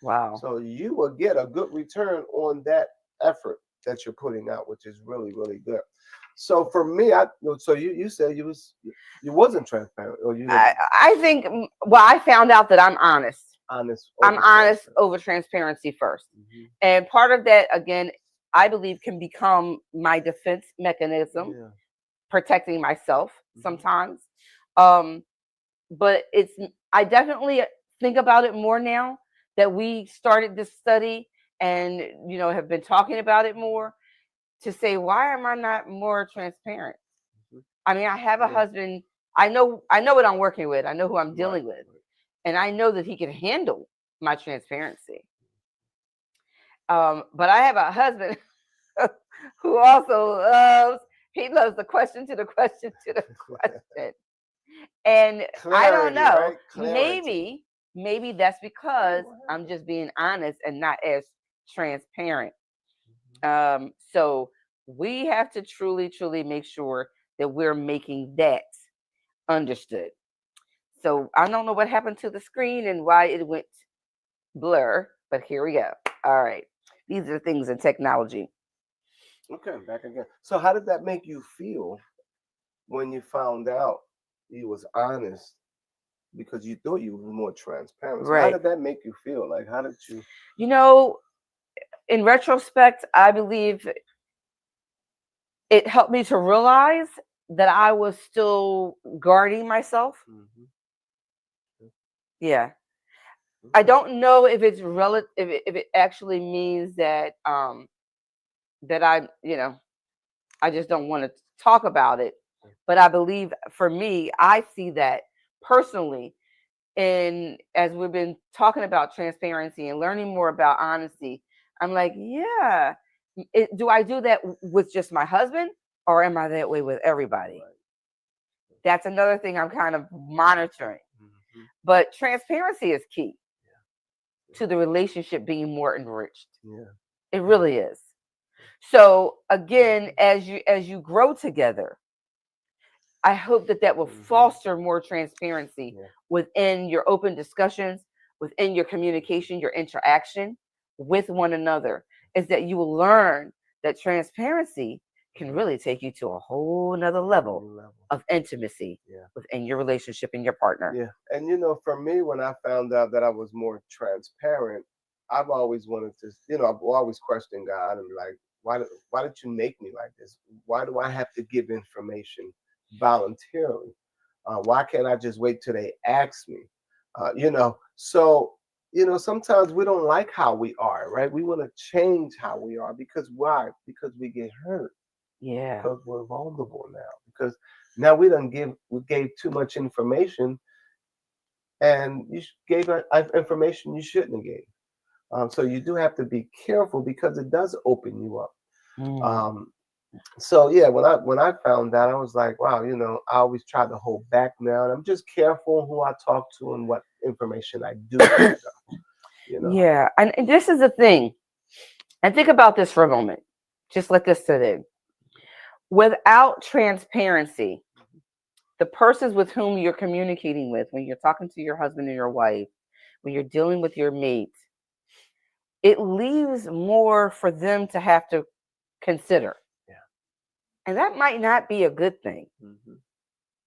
Speaker 1: Wow.
Speaker 2: So you will get a good return on that effort that you're putting out, which is really, really good. So for me, so you said you wasn't transparent, or you didn't
Speaker 1: I think well, I found out that I'm honest.
Speaker 2: honest
Speaker 1: I'm
Speaker 2: over
Speaker 1: honest
Speaker 2: transparent.
Speaker 1: over transparency first.
Speaker 2: Hmm.
Speaker 1: And part of that again, I believe can become my defense mechanism,
Speaker 2: Yeah.
Speaker 1: protecting myself
Speaker 2: Hmm.
Speaker 1: sometimes. Um but it's I definitely think about it more now that we started this study and have been talking about it more to say why am I not more transparent?
Speaker 2: Hmm.
Speaker 1: I mean, I have a
Speaker 2: Yeah.
Speaker 1: husband. I know what I'm working with. I know who I'm
Speaker 2: Right.
Speaker 1: dealing with. And I know that he can handle my transparency. But I have a husband who also loves the question to the question to the question. And I don't
Speaker 2: Clarity,
Speaker 1: know,
Speaker 2: right? Clarity.
Speaker 1: maybe that's because I'm just being honest and not as transparent. So we have to truly, truly make sure that we're making that understood. So I don't know what happened to the screen and why it went blur, but here we go. All right. These are things in technology.
Speaker 2: Okay, back again. So how did that make you feel when you found out he was honest because you thought you were more transparent? So how
Speaker 1: Right.
Speaker 2: did that make you feel? Like how did you?
Speaker 1: You know, in retrospect, I believe it helped me to realize that I was still guarding myself.
Speaker 2: Hmm.
Speaker 1: Yeah. I
Speaker 2: Okay.
Speaker 1: don't know if it's relative, if it actually means that that I just don't want to talk about it. But I believe for me, I see that personally. And as we've been talking about transparency and learning more about honesty, I'm like, yeah, do I do that with just my husband or am I that way with everybody?
Speaker 2: Right.
Speaker 1: That's another thing I'm kind of monitoring.
Speaker 2: Hmm.
Speaker 1: But transparency is key
Speaker 2: Yeah.
Speaker 1: to the relationship being more enriched.
Speaker 2: Yeah.
Speaker 1: It
Speaker 2: Yeah.
Speaker 1: really is. So again, as you grow together, I hope that will
Speaker 2: Hmm.
Speaker 1: foster more transparency
Speaker 2: Yeah.
Speaker 1: within your open discussions, within your communication, your interaction with one another. Is that you will learn that transparency can
Speaker 2: Hmm.
Speaker 1: really take you to a whole nother
Speaker 2: Whole
Speaker 1: level
Speaker 2: new level.
Speaker 1: of intimacy
Speaker 2: Yeah.
Speaker 1: within your relationship and your partner.
Speaker 2: Yeah. And for me, when I found out that I was more transparent, I've always wanted to, I've always questioned God and be like, why did you make me like this? Why do I have to give information voluntarily? Why can't I just wait till they ask me? So sometimes we don't like how we are, right? We want to change how we are because why? Because we get hurt,
Speaker 1: Yeah.
Speaker 2: because we're vulnerable now, because now we gave too much information, and you gave information you shouldn't have gave. So you do have to be careful because it does open you up.
Speaker 1: Mm.
Speaker 2: Um, so yeah, when I found that, I was like, wow, I always try to hold back now, and I'm just careful who I talk to and what information I do give them. You know.
Speaker 1: Yeah. And this is the thing. And think about this for a moment. Just let this sit in. Without transparency, the persons with whom you're communicating with, when you're talking to your husband or your wife, when you're dealing with your mate, it leaves more for them to have to consider.
Speaker 2: Yeah.
Speaker 1: And that might not be a good thing,
Speaker 2: Mm-hmm.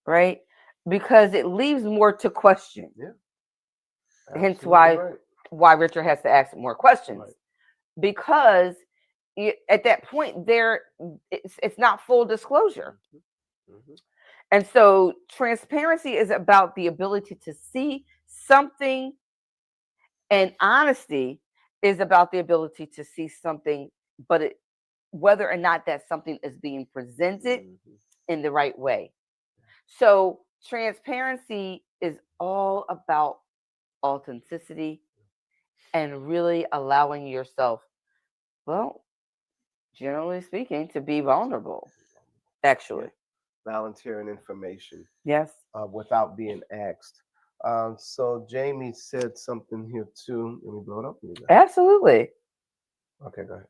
Speaker 1: right? Because it leaves more to question.
Speaker 2: Yeah.
Speaker 1: Hence
Speaker 2: Absolutely right.
Speaker 1: why Richard has to ask more questions.
Speaker 2: Right.
Speaker 1: Because at that point it's not full disclosure.
Speaker 2: Mm-hmm. Mm-hmm.
Speaker 1: And so transparency is about the ability to see something, and honesty is about the ability to see something, but whether or not that something is being presented
Speaker 2: Mm-hmm.
Speaker 1: in the right way. So transparency is all about authenticity and really allowing yourself, well, generally speaking, to be vulnerable,
Speaker 2: Yeah.
Speaker 1: actually.
Speaker 2: Volunteering information
Speaker 1: Yes.
Speaker 2: without being asked. So Jamie said something here too. Let me blow it up. Here you go.
Speaker 1: Absolutely.
Speaker 2: Okay, go ahead.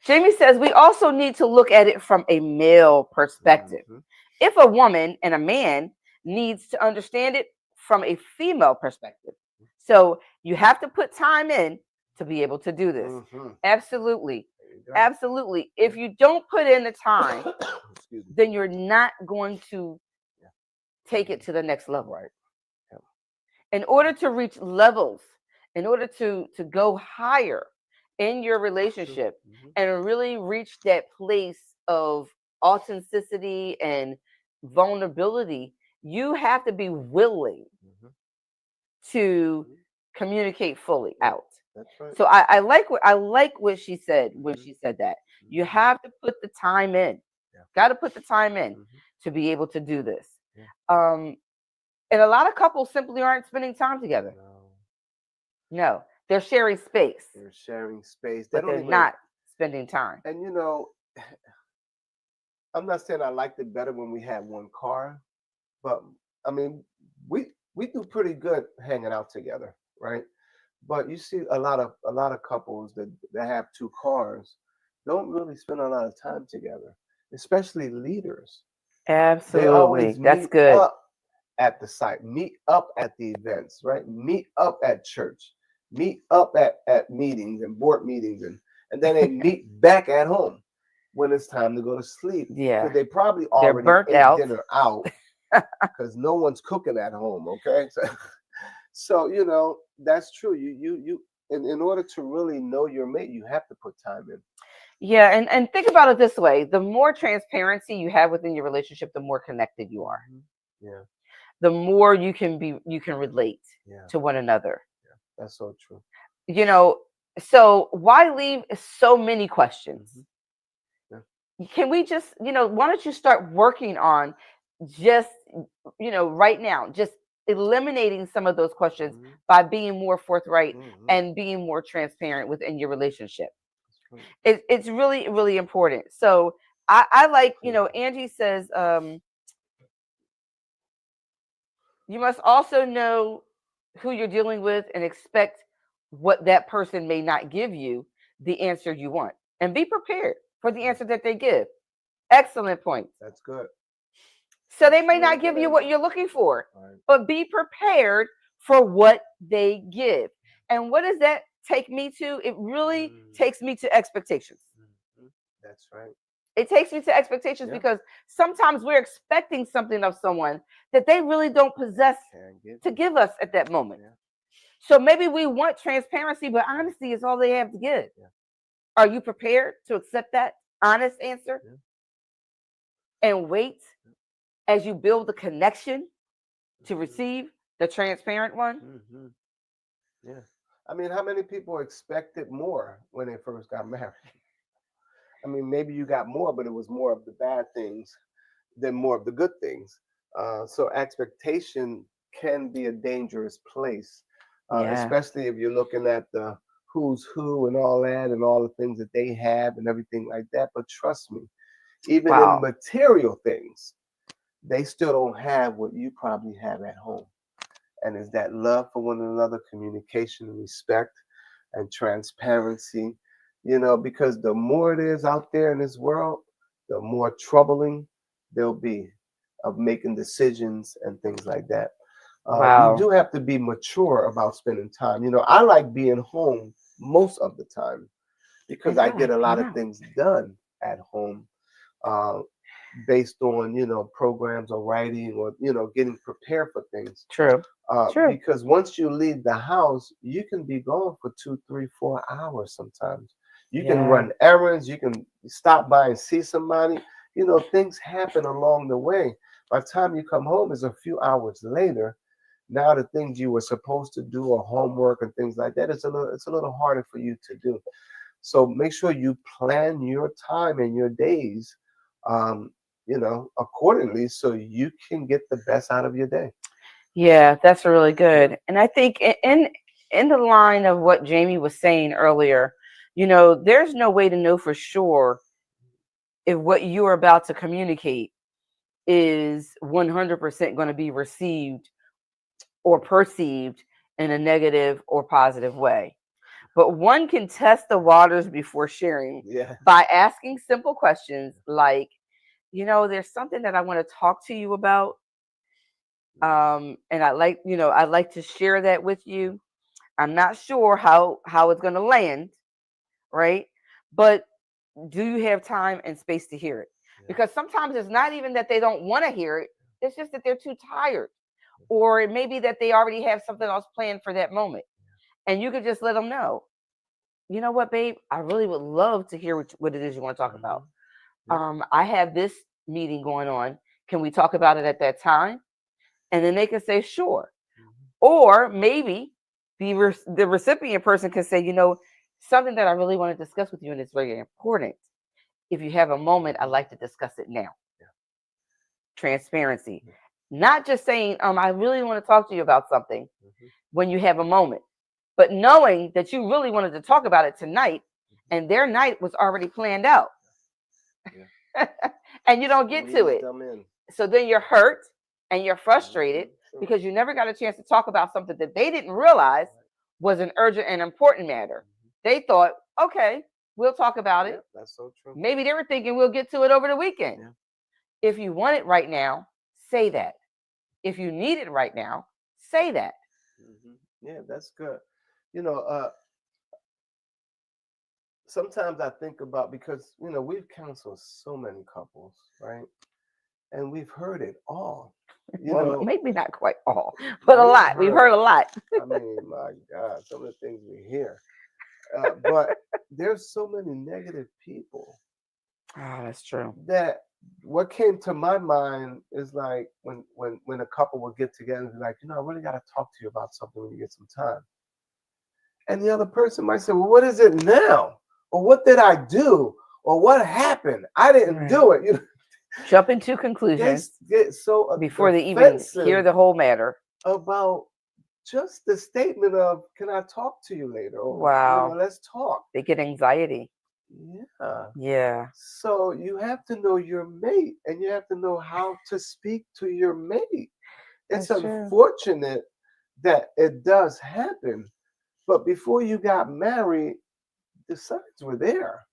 Speaker 1: Jamie says we also need to look at it from a male perspective.
Speaker 2: Mm-hmm.
Speaker 1: If a woman and a man needs to understand it from a female perspective. So you have to put time in to be able to do this.
Speaker 2: Mm-hmm.
Speaker 1: Absolutely.
Speaker 2: There you go.
Speaker 1: Absolutely. If you don't put in the time,
Speaker 2: Excuse me.
Speaker 1: then you're not going to
Speaker 2: Yeah.
Speaker 1: take it to the next level.
Speaker 2: Right. Yeah.
Speaker 1: In order to reach levels, in order to go higher in your relationship
Speaker 2: Mm-hmm.
Speaker 1: and really reach that place of authenticity and vulnerability, you have to be willing
Speaker 2: Mm-hmm.
Speaker 1: to
Speaker 2: Mm-hmm.
Speaker 1: communicate fully
Speaker 2: Yeah.
Speaker 1: out.
Speaker 2: That's right.
Speaker 1: So I like what she said when
Speaker 2: Mm-hmm.
Speaker 1: she said that. You
Speaker 2: Mm-hmm.
Speaker 1: have to put the time in.
Speaker 2: Yeah.
Speaker 1: Got to put the time in
Speaker 2: Mm-hmm.
Speaker 1: to be able to do this.
Speaker 2: Yeah.
Speaker 1: Um, and a lot of couples simply aren't spending time together.
Speaker 2: No.
Speaker 1: No, they're sharing space,
Speaker 2: They're sharing space. They
Speaker 1: but
Speaker 2: don't
Speaker 1: they're
Speaker 2: even.
Speaker 1: not spending time.
Speaker 2: And I'm not saying I liked it better when we had one car, but I mean, we do pretty good hanging out together, right? But you see a lot of couples that have two cars don't really spend a lot of time together, especially leaders. They
Speaker 1: Absolutely.
Speaker 2: always
Speaker 1: That's
Speaker 2: meet
Speaker 1: good.
Speaker 2: up at the site, meet up at the events, right? Meet up at church, meet up at meetings and board meetings, and then they meet back at home when it's time to go to sleep
Speaker 1: Yeah.
Speaker 2: because they probably
Speaker 1: They're
Speaker 2: already
Speaker 1: burnt
Speaker 2: ate
Speaker 1: out.
Speaker 2: dinner out because no one's cooking at home. Okay, so that's true. In order to really know your mate, you have to put time in.
Speaker 1: Yeah, and think about it this way. The more transparency you have within your relationship, the more connected you are.
Speaker 2: Hmm. Yeah,
Speaker 1: The more you can relate
Speaker 2: yeah,
Speaker 1: to one another.
Speaker 2: yeah. That's so true.
Speaker 1: You know, so why leave so many questions?
Speaker 2: Hmm. Yeah.
Speaker 1: Can we just, why don't you start working on just, right now, just eliminating some of those questions
Speaker 2: Hmm.
Speaker 1: by being more forthright
Speaker 2: Hmm.
Speaker 1: and being more transparent within your relationship.
Speaker 2: That's right.
Speaker 1: It's really, really important. So I like,
Speaker 2: Okay.
Speaker 1: Angie says, you must also know who you're dealing with and expect what that person may not give you the answer you want. And be prepared for the answer that they give. Excellent point.
Speaker 2: That's good.
Speaker 1: So they
Speaker 2: That's
Speaker 1: may
Speaker 2: really
Speaker 1: not
Speaker 2: good,
Speaker 1: give you
Speaker 2: Angie.
Speaker 1: what you're looking for,
Speaker 2: All right.
Speaker 1: but be prepared for what they give. And what does that take me to? It really
Speaker 2: Mm.
Speaker 1: takes me to expectations.
Speaker 2: Mhm. That's right.
Speaker 1: It takes me to expectations
Speaker 2: Yeah.
Speaker 1: because sometimes we're expecting something of someone that they really don't possess
Speaker 2: Can give
Speaker 1: to
Speaker 2: you.
Speaker 1: give us at that moment.
Speaker 2: Yeah.
Speaker 1: So maybe we want transparency, but honesty is all they have to give.
Speaker 2: Yeah.
Speaker 1: Are you prepared to accept that honest answer
Speaker 2: Yeah.
Speaker 1: and wait as you build the connection to
Speaker 2: Mhm.
Speaker 1: receive the transparent one?
Speaker 2: Mhm. Yeah. I mean, how many people expected more when they first got married? I mean, maybe you got more, but it was more of the bad things than more of the good things. So expectation can be a dangerous place,
Speaker 1: Yeah.
Speaker 2: especially if you're looking at the who's who and all that and all the things that they have and everything like that. But trust me, even in
Speaker 1: Wow.
Speaker 2: material things, they still don't have what you probably have at home. And it's that love for one another, communication and respect and transparency, because the more it is out there in this world, the more troubling they'll be of making decisions and things like that. You
Speaker 1: Wow.
Speaker 2: do have to be mature about spending time. I like being home most of the time because
Speaker 1: Maybe
Speaker 2: I
Speaker 1: I
Speaker 2: get
Speaker 1: like
Speaker 2: a
Speaker 1: being
Speaker 2: lot of
Speaker 1: out.
Speaker 2: things done at home, uh, based on programs or writing or getting prepared for things.
Speaker 1: True. True.
Speaker 2: Because once you leave the house, you can be gone for 2, 3, 4 hours sometimes. You can
Speaker 1: Yeah.
Speaker 2: run errands, you can stop by and see somebody. Things happen along the way. By the time you come home, is a few hours later. Now the things you were supposed to do or homework and things like that, it's a little harder for you to do. So make sure you plan your time and your days, um, accordingly, so you can get the best out of your day.
Speaker 1: Yeah, that's really
Speaker 2: Yeah.
Speaker 1: good. And I think in the line of what Jamie was saying earlier, there's no way to know for sure if what you're about to communicate is 100% going to be received or perceived in a negative or positive way. But one can test the waters before sharing
Speaker 2: Yeah.
Speaker 1: by asking simple questions like, there's something that I want to talk to you about. And I'd like to share that with you. I'm not sure how it's going to land, right? But do you have time and space to hear it?
Speaker 2: Yeah.
Speaker 1: Because sometimes it's not even that they don't want to hear it, it's just that they're too tired, or it may be that they already have something else planned for that moment. And you could just let them know, you know what, babe, I really would love to hear what it is you want to talk about.
Speaker 2: Hmm. Yeah.
Speaker 1: I have this meeting going on. Can we talk about it at that time? And then they can say, sure.
Speaker 2: Hmm.
Speaker 1: Or maybe the recipient person can say, something that I really want to discuss with you, and it's very important. If you have a moment, I'd
Speaker 2: Hmm.
Speaker 1: like to discuss it now.
Speaker 2: Yeah.
Speaker 1: Transparency.
Speaker 2: Yeah.
Speaker 1: Not just saying, I really want to talk to you about something
Speaker 2: Hmm.
Speaker 1: when you have a moment, but knowing that you really wanted to talk about it tonight and their night was already planned out
Speaker 2: Yeah.
Speaker 1: and you don't get to
Speaker 2: Squeeze
Speaker 1: it.
Speaker 2: them in.
Speaker 1: So then you're hurt and you're
Speaker 2: Hmm.
Speaker 1: frustrated
Speaker 2: Sure.
Speaker 1: because you never got a chance to talk about something that they didn't realize
Speaker 2: Right.
Speaker 1: was an urgent and important matter.
Speaker 2: Hmm.
Speaker 1: They thought, okay, we'll talk about it.
Speaker 2: Yeah, that's so true.
Speaker 1: Maybe they were thinking we'll get to it over the weekend.
Speaker 2: Yeah.
Speaker 1: If you want it right now, say that. If you need it right now, say that.
Speaker 2: Hmm. Yeah, that's good. You know, uh, Sometimes I think about, because we've counseled so many couples, right? And we've heard it all. You
Speaker 1: Well,
Speaker 2: know,
Speaker 1: maybe not quite all, but a
Speaker 2: we've
Speaker 1: lot. We've
Speaker 2: heard.
Speaker 1: heard a lot.
Speaker 2: I mean, my God, some of the things we hear. But there's so many negative people
Speaker 1: Oh, that's true.
Speaker 2: that what came to my mind is like when a couple will get together and be like, I really got to talk to you about something when you get some time. And the other person might say, well, what is it now? Or what did I do? Or what happened? I didn't
Speaker 1: Right.
Speaker 2: do it.
Speaker 1: Jump into
Speaker 2: They
Speaker 1: conclusions
Speaker 2: get so
Speaker 1: before they even hear
Speaker 2: defensive
Speaker 1: the whole matter.
Speaker 2: about just the statement of, can I talk to you later? Or,
Speaker 1: Wow.
Speaker 2: let's talk.
Speaker 1: They get anxiety.
Speaker 2: Yeah.
Speaker 1: Yeah,
Speaker 2: So you have to know your mate, and you have to know how to speak to your mate. It's
Speaker 1: that's true.
Speaker 2: unfortunate that it does happen, but before you got married, the signs were there.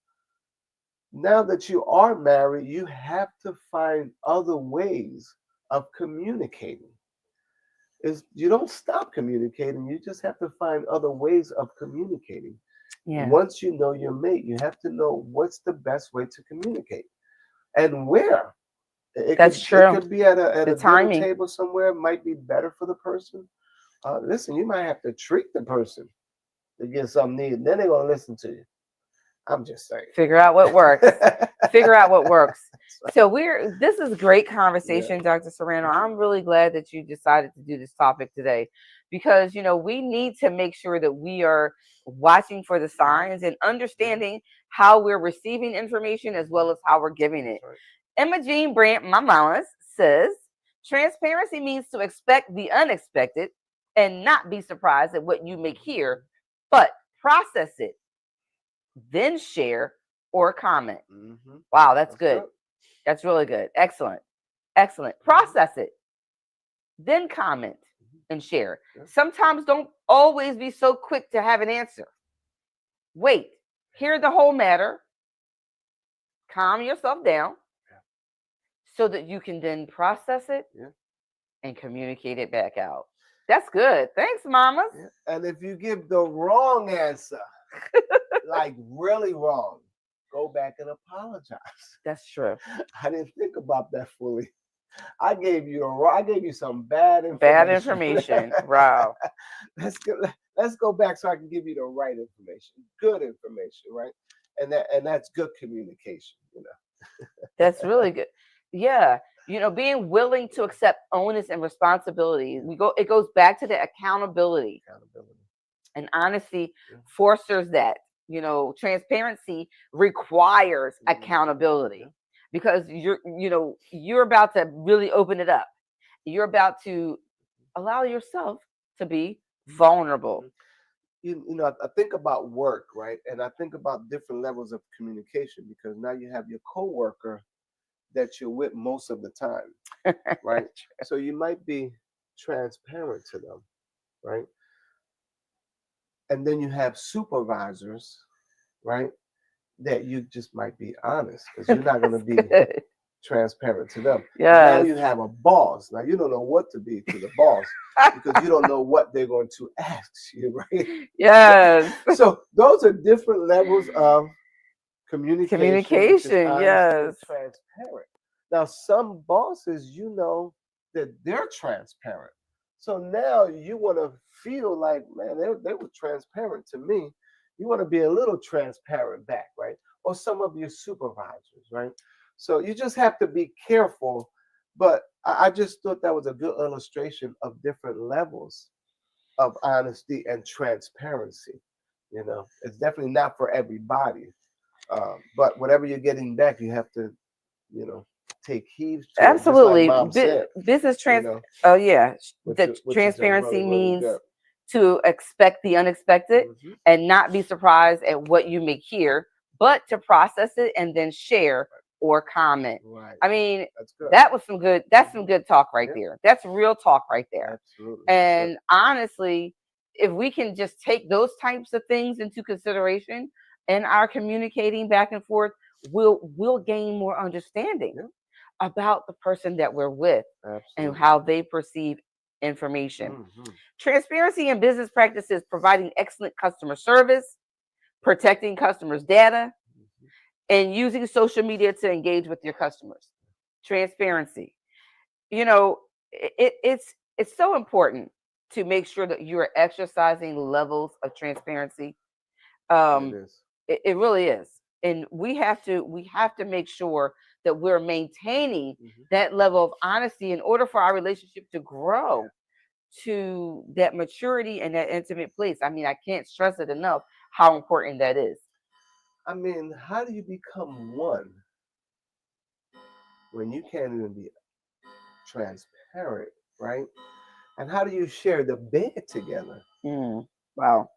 Speaker 2: Now that you are married, you have to find other ways of communicating. You don't stop communicating, you just have to find other ways of communicating.
Speaker 1: Yeah,
Speaker 2: Once you know your mate, you have to know what's the best way to communicate and where. It
Speaker 1: that's
Speaker 2: could it
Speaker 1: true.
Speaker 2: could be at
Speaker 1: The
Speaker 2: a dinner
Speaker 1: timing.
Speaker 2: table somewhere. It might be better for the person. Listen, you might have to treat the person to get something needed. Then they're gonna listen to you. I'm just saying.
Speaker 1: Figure out what works. Figure out what works.
Speaker 2: That's
Speaker 1: So this is great
Speaker 2: right. Yeah.
Speaker 1: conversation, Dr. Serrano. I'm really glad that you decided to do this topic today because we need to make sure that we are watching for the
Speaker 2: Mhm.
Speaker 1: signs and
Speaker 2: Yeah.
Speaker 1: understanding how we're receiving information as well as how we're giving
Speaker 2: That's
Speaker 1: it.
Speaker 2: right.
Speaker 1: Emma Jean Brandt, my mama, says transparency means to expect the unexpected and not be surprised at what you may hear, but process it, then share or comment.
Speaker 2: Mm-hmm.
Speaker 1: Wow, that's
Speaker 2: That's
Speaker 1: good.
Speaker 2: good.
Speaker 1: That's really good. Excellent. Excellent.
Speaker 2: Mm-hmm.
Speaker 1: Process it, then comment
Speaker 2: Hmm.
Speaker 1: and share.
Speaker 2: Yeah.
Speaker 1: Sometimes don't always be so quick to have an answer. Wait, hear the whole matter, calm yourself down so that you can then process it
Speaker 2: Yeah.
Speaker 1: and communicate it back out. That's good. Thanks, mamas.
Speaker 2: Yeah. And if you give the wrong answer, like really wrong, go back and apologize.
Speaker 1: That's true.
Speaker 2: I didn't think about that fully. I gave you some bad
Speaker 1: Bad
Speaker 2: information.
Speaker 1: information. Wow.
Speaker 2: Let's go back so I can give you the right information, good information, right? And that's good communication, you know.
Speaker 1: That's really good. Yeah. Being willing to accept onus and responsibility. It goes back to the accountability.
Speaker 2: Accountability.
Speaker 1: And honesty
Speaker 2: Yeah.
Speaker 1: fosters that. Transparency requires accountability because you're about to really open it up. You're about to allow yourself to be vulnerable.
Speaker 2: I think about work, right? And I think about different levels of communication because now you have your coworker that you're with most of the time, right? So you might be transparent to them, right? And then you have supervisors, right? That you just might be honest because you're not going to be
Speaker 1: Good.
Speaker 2: transparent to them. Now
Speaker 1: Yes.
Speaker 2: you have a boss. Now you don't know what to be to the boss because you don't know what they're going to ask you, right?
Speaker 1: Yes.
Speaker 2: So those are different levels of communication, which is
Speaker 1: Communication.
Speaker 2: honest and
Speaker 1: Yes.
Speaker 2: transparent. Now some bosses, that they're transparent. So now you want to feel like, man, they were transparent to me. You want to be a little transparent back, right? Or some of your supervisors, right? So you just have to be careful. But I just thought that was a good illustration of different levels of honesty and transparency. It's definitely not for everybody. But whatever you're getting back, you have to, take heed to it. Just like
Speaker 1: Absolutely.
Speaker 2: Mom said,
Speaker 1: Business
Speaker 2: you know,
Speaker 1: Oh yeah.
Speaker 2: which
Speaker 1: The
Speaker 2: which is
Speaker 1: transparency
Speaker 2: really, really
Speaker 1: means
Speaker 2: good.
Speaker 1: to expect the unexpected
Speaker 2: Mhm.
Speaker 1: and not be surprised at what you may hear, but to process it and then share or comment.
Speaker 2: Right.
Speaker 1: I mean,
Speaker 2: That's good.
Speaker 1: that's some good talk right
Speaker 2: Yeah.
Speaker 1: there. That's real talk right there.
Speaker 2: Absolutely.
Speaker 1: And honestly, if we can just take those types of things into consideration in our communicating back and forth, we'll gain more understanding
Speaker 2: Yeah.
Speaker 1: about the person that we're with and
Speaker 2: Absolutely.
Speaker 1: how they perceive information.
Speaker 2: Mhm.
Speaker 1: Transparency in business practices, providing excellent customer service, protecting customers' data,
Speaker 2: Mhm.
Speaker 1: and using social media to engage with your customers. Transparency. You know, it's so important to make sure that you are exercising levels of transparency.
Speaker 2: It
Speaker 1: Um,
Speaker 2: is.
Speaker 1: it really is, and we have to make sure that we're maintaining
Speaker 2: Mhm.
Speaker 1: that level of honesty in order for our relationship to grow to that maturity and that intimate place. I mean, I can't stress it enough how important that is.
Speaker 2: I mean, how do you become one when you can't even be transparent, right? And how do you share the bed together
Speaker 1: Wow.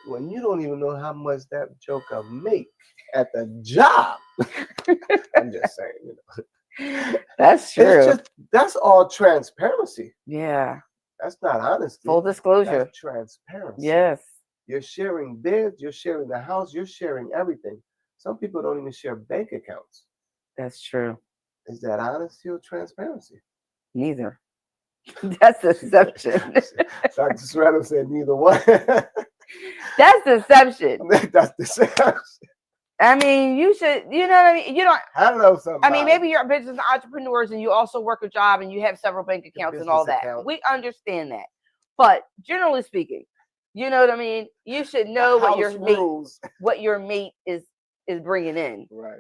Speaker 2: when you don't even know how much that joker make at the job? I'm just saying.
Speaker 1: That's
Speaker 2: It's
Speaker 1: true.
Speaker 2: just that's all transparency.
Speaker 1: Yeah.
Speaker 2: That's not honesty.
Speaker 1: Full disclosure.
Speaker 2: That's transparency.
Speaker 1: Yes,
Speaker 2: You're sharing beds, you're sharing the house, you're sharing everything. Some people don't even share bank accounts.
Speaker 1: that's true.
Speaker 2: Is that honesty or transparency?
Speaker 1: Neither. That's deception.
Speaker 2: Dr. Serrano said neither one.
Speaker 1: That's deception.
Speaker 2: That's deception.
Speaker 1: I mean, you should, you know what I mean? You don't,
Speaker 2: I don't know something.
Speaker 1: I mean, maybe you're a business entrepreneurs and you also work a job and you have several bank accounts and all
Speaker 2: business
Speaker 1: that.
Speaker 2: account.
Speaker 1: We understand that. But generally speaking, you know what I mean? You should know
Speaker 2: The house rules.
Speaker 1: what your mate is bringing in.
Speaker 2: Right.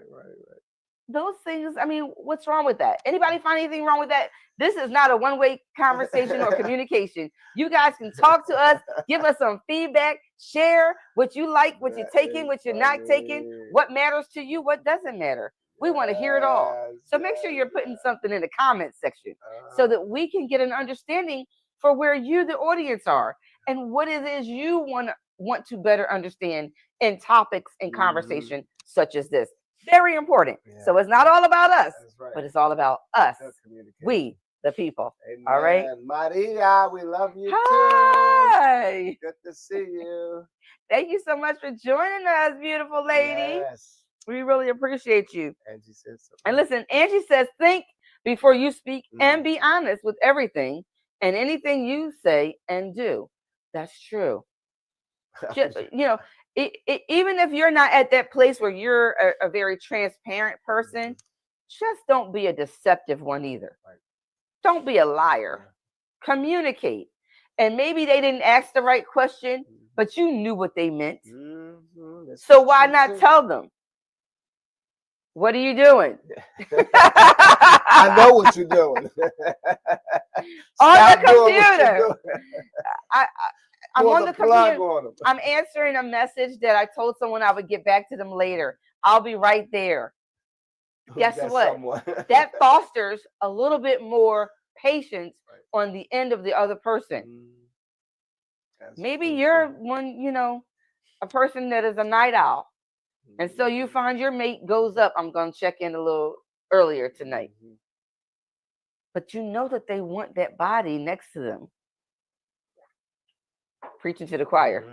Speaker 1: Those things, I mean, what's wrong with that? Anybody find anything wrong with that? This is not a one-way conversation or communication. You guys can talk to us, give us some feedback, share what you like, what you're taking, what you're not taking, what matters to you, what doesn't matter. We want to hear it all. So make sure you're putting something in the comment section so that we can get an understanding for where you, the audience, are and what it is you want to better understand in topics and conversation such as this. Very important.
Speaker 2: Yeah.
Speaker 1: So it's not all about us,
Speaker 2: right.
Speaker 1: but it's all about us. We, the people.
Speaker 2: Amen.
Speaker 1: All right.
Speaker 2: Maria, we love you
Speaker 1: Hi.
Speaker 2: too. Good to see you.
Speaker 1: Thank you so much for joining us, beautiful lady.
Speaker 2: Yes.
Speaker 1: We really appreciate you.
Speaker 2: Angie says so.
Speaker 1: And listen, Angie says, think before you speak and be honest with everything and anything you say and do. That's true. Just, even if you're not at that place where you're a very transparent person, just don't be a deceptive one either.
Speaker 2: Right.
Speaker 1: Don't be a liar. Communicate. And maybe they didn't ask the right question, but you knew what they meant. So why not tell them? What are you doing?
Speaker 2: I know what you're doing.
Speaker 1: On the computer. I'm on the computer. I'm answering a message that I told someone I would get back to them later. I'll be right there. Guess what? That fosters a little bit more patience on the end of the other person. Maybe you're one, a person that is a night owl. And so you find your mate goes up. I'm going to check in a little earlier tonight. But you know that they want that body next to them. Preaching to the choir.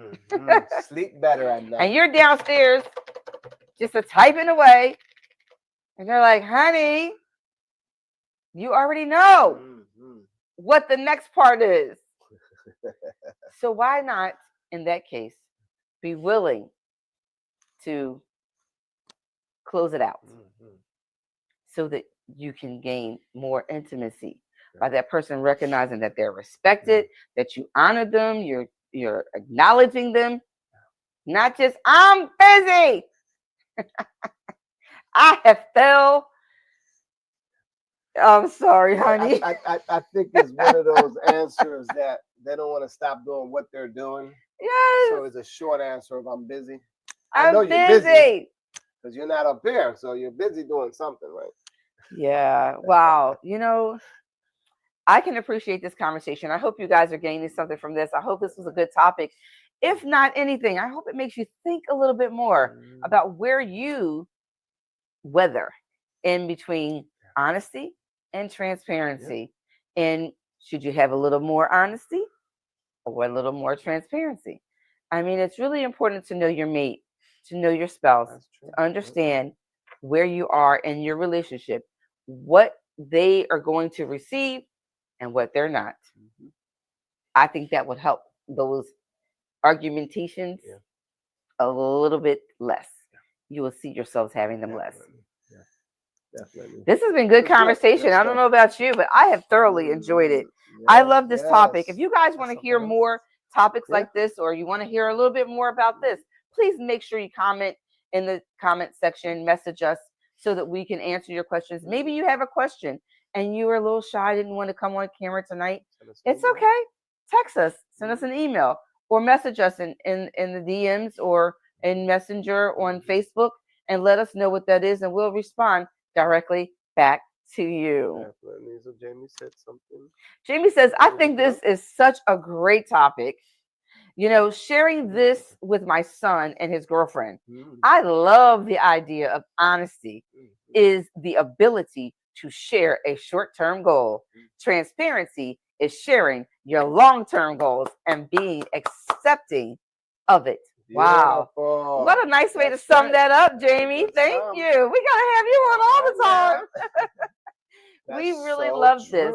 Speaker 2: Sleep better at night.
Speaker 1: And you're downstairs just typing away. And they're like, honey, you already know what the next part is. So why not, in that case, be willing to close it out so that you can gain more intimacy by that person recognizing that they're respected, that you honor them, you're acknowledging them, not just, I'm busy. I have fell. I'm sorry, honey.
Speaker 2: I think it's one of those answers that they don't want to stop doing what they're doing.
Speaker 1: Yes.
Speaker 2: So it's a short answer of I'm busy.
Speaker 1: I know you're busy.
Speaker 2: Because you're not up here. So you're busy doing something, right?
Speaker 1: Yeah. Wow. I can appreciate this conversation. I hope you guys are gaining something from this. I hope this was a good topic. If not anything, I hope it makes you think a little bit more about where you weather in between honesty and transparency. And should you have a little more honesty or a little more transparency? I mean, it's really important to know your mate, to know your spouse, to understand where you are in your relationship, what they are going to receive and what they're not. I think that would help those argumentations a little bit less. You will see yourselves having them less.
Speaker 2: Definitely.
Speaker 1: This has been good conversation. I don't know about you, but I have thoroughly enjoyed it. I love this topic. If you guys want to hear more topics like this, or you want to hear a little bit more about this, please make sure you comment in the comment section, message us so that we can answer your questions. Maybe you have a question and you were a little shy, didn't want to come on camera tonight. It's okay. Text us, send us an email, or message us in the DMs or in Messenger on Facebook and let us know what that is, and we'll respond directly back to you.
Speaker 2: So Jamie said something.
Speaker 1: Jamie says, I think this is such a great topic. Sharing this with my son and his girlfriend. I love the idea of honesty is the ability to share a short-term goal. Transparency is sharing your long-term goals and being accepting of it. Wow.
Speaker 2: Beautiful.
Speaker 1: What a nice way to sum that up, Jamie. Thank you. We got to have you on all the time. We really love this.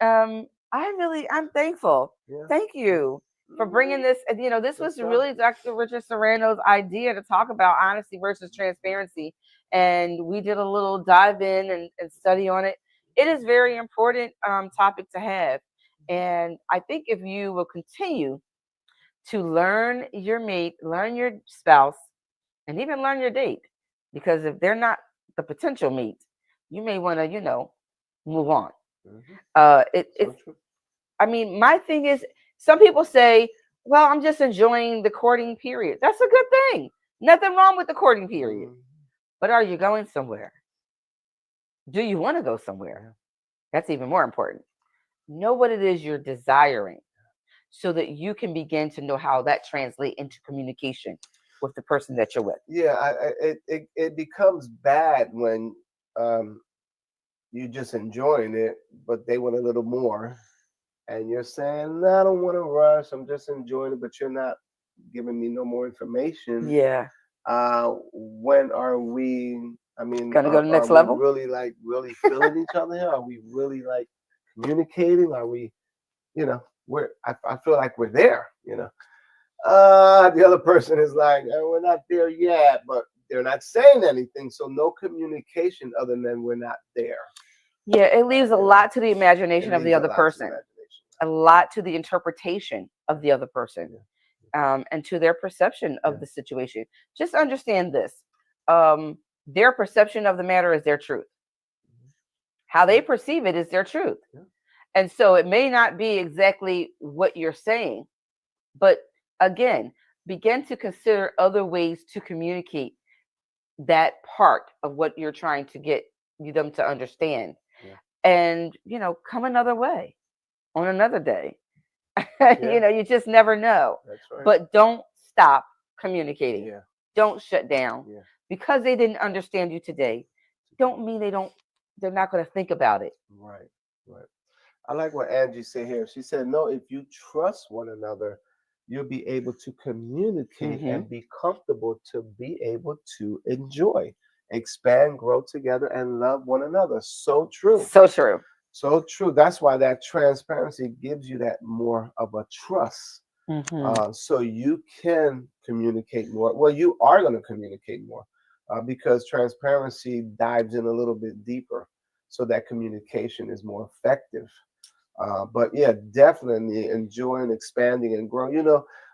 Speaker 1: I'm thankful. Thank you for bringing this. This was really Dr. Richard Serrano's idea to talk about honesty versus transparency. And we did a little dive in and study on it. It is very important topic to have. And I think if you will continue to learn your mate, learn your spouse, and even learn your date, because if they're not the potential mate, you may want to, move on. I mean, my thing is, some people say, well, I'm just enjoying the courting period. That's a good thing. Nothing wrong with the courting period. But are you going somewhere? Do you want to go somewhere? That's even more important. Know what it is you're desiring so that you can begin to know how that translates into communication with the person that you're with.
Speaker 2: Yeah, it becomes bad when you're just enjoying it, but they want a little more. And you're saying, no, I don't want to rush. I'm just enjoying it, but you're not giving me no more information.
Speaker 1: Yeah.
Speaker 2: When are we,
Speaker 1: gonna go to the next level?
Speaker 2: Really feeling each other here? Are we really communicating? Are we you know, I feel like we're there, you know. The other person is like, we're not there yet, but they're not saying anything. So no communication other than we're not there.
Speaker 1: Yeah, it leaves a
Speaker 2: You know,
Speaker 1: lot to the
Speaker 2: it
Speaker 1: imagination of the
Speaker 2: leaves a
Speaker 1: other
Speaker 2: lot to the
Speaker 1: person,
Speaker 2: imagination.
Speaker 1: a lot to the interpretation of the other person,
Speaker 2: Yeah,
Speaker 1: and to their perception
Speaker 2: yeah,
Speaker 1: of the situation. Just understand this: um, their perception of the matter is their truth. How
Speaker 2: yeah,
Speaker 1: they perceive it is their truth.
Speaker 2: yeah,
Speaker 1: And so it may not be exactly what you're saying, but again, begin to consider other ways to communicate that part of what you're trying to get them to understand.
Speaker 2: yeah,
Speaker 1: And, come another way on another day.
Speaker 2: yeah.
Speaker 1: You just never know.
Speaker 2: That's right.
Speaker 1: But don't stop communicating.
Speaker 2: Yeah,
Speaker 1: Don't shut down.
Speaker 2: yeah.
Speaker 1: Because they didn't understand you today, don't mean they're not going to think about it.
Speaker 2: Right, right. I like what Angie said here. She said, no, if you trust one another, you'll be able to communicate
Speaker 1: Hmm.
Speaker 2: and be comfortable to be able to enjoy, expand, grow together, and love one another. So true.
Speaker 1: So true.
Speaker 2: So true. That's why that transparency gives you that more of a trust.
Speaker 1: Hmm.
Speaker 2: So you can communicate more. Well, you are going to communicate more because transparency dives in a little bit deeper so that communication is more effective. But yeah, definitely enjoying, expanding, and growing.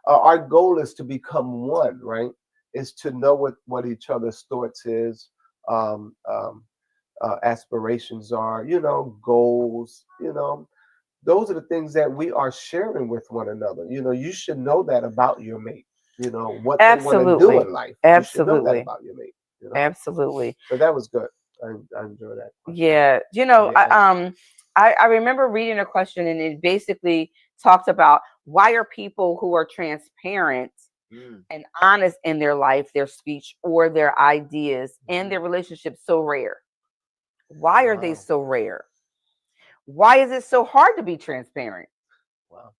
Speaker 2: Our goal is to become one, right? Is to know what each other's thoughts is, um, um, aspirations are, goals. Those are the things that we are sharing with one another. You should know that about your mate. What they want to do
Speaker 1: Absolutely.
Speaker 2: in life. You should know that
Speaker 1: Absolutely.
Speaker 2: about your mate.
Speaker 1: Absolutely.
Speaker 2: So that was good. I enjoy that question.
Speaker 1: Yeah.
Speaker 2: Yeah,
Speaker 1: I remember reading a question, and it basically talked about, why are people who are transparent
Speaker 2: mm,
Speaker 1: and honest in their life, their speech, or their ideas and
Speaker 2: mhm.
Speaker 1: their relationships so rare? Why are they
Speaker 2: Wow,
Speaker 1: so rare? Why is it so hard to be transparent?
Speaker 2: wow,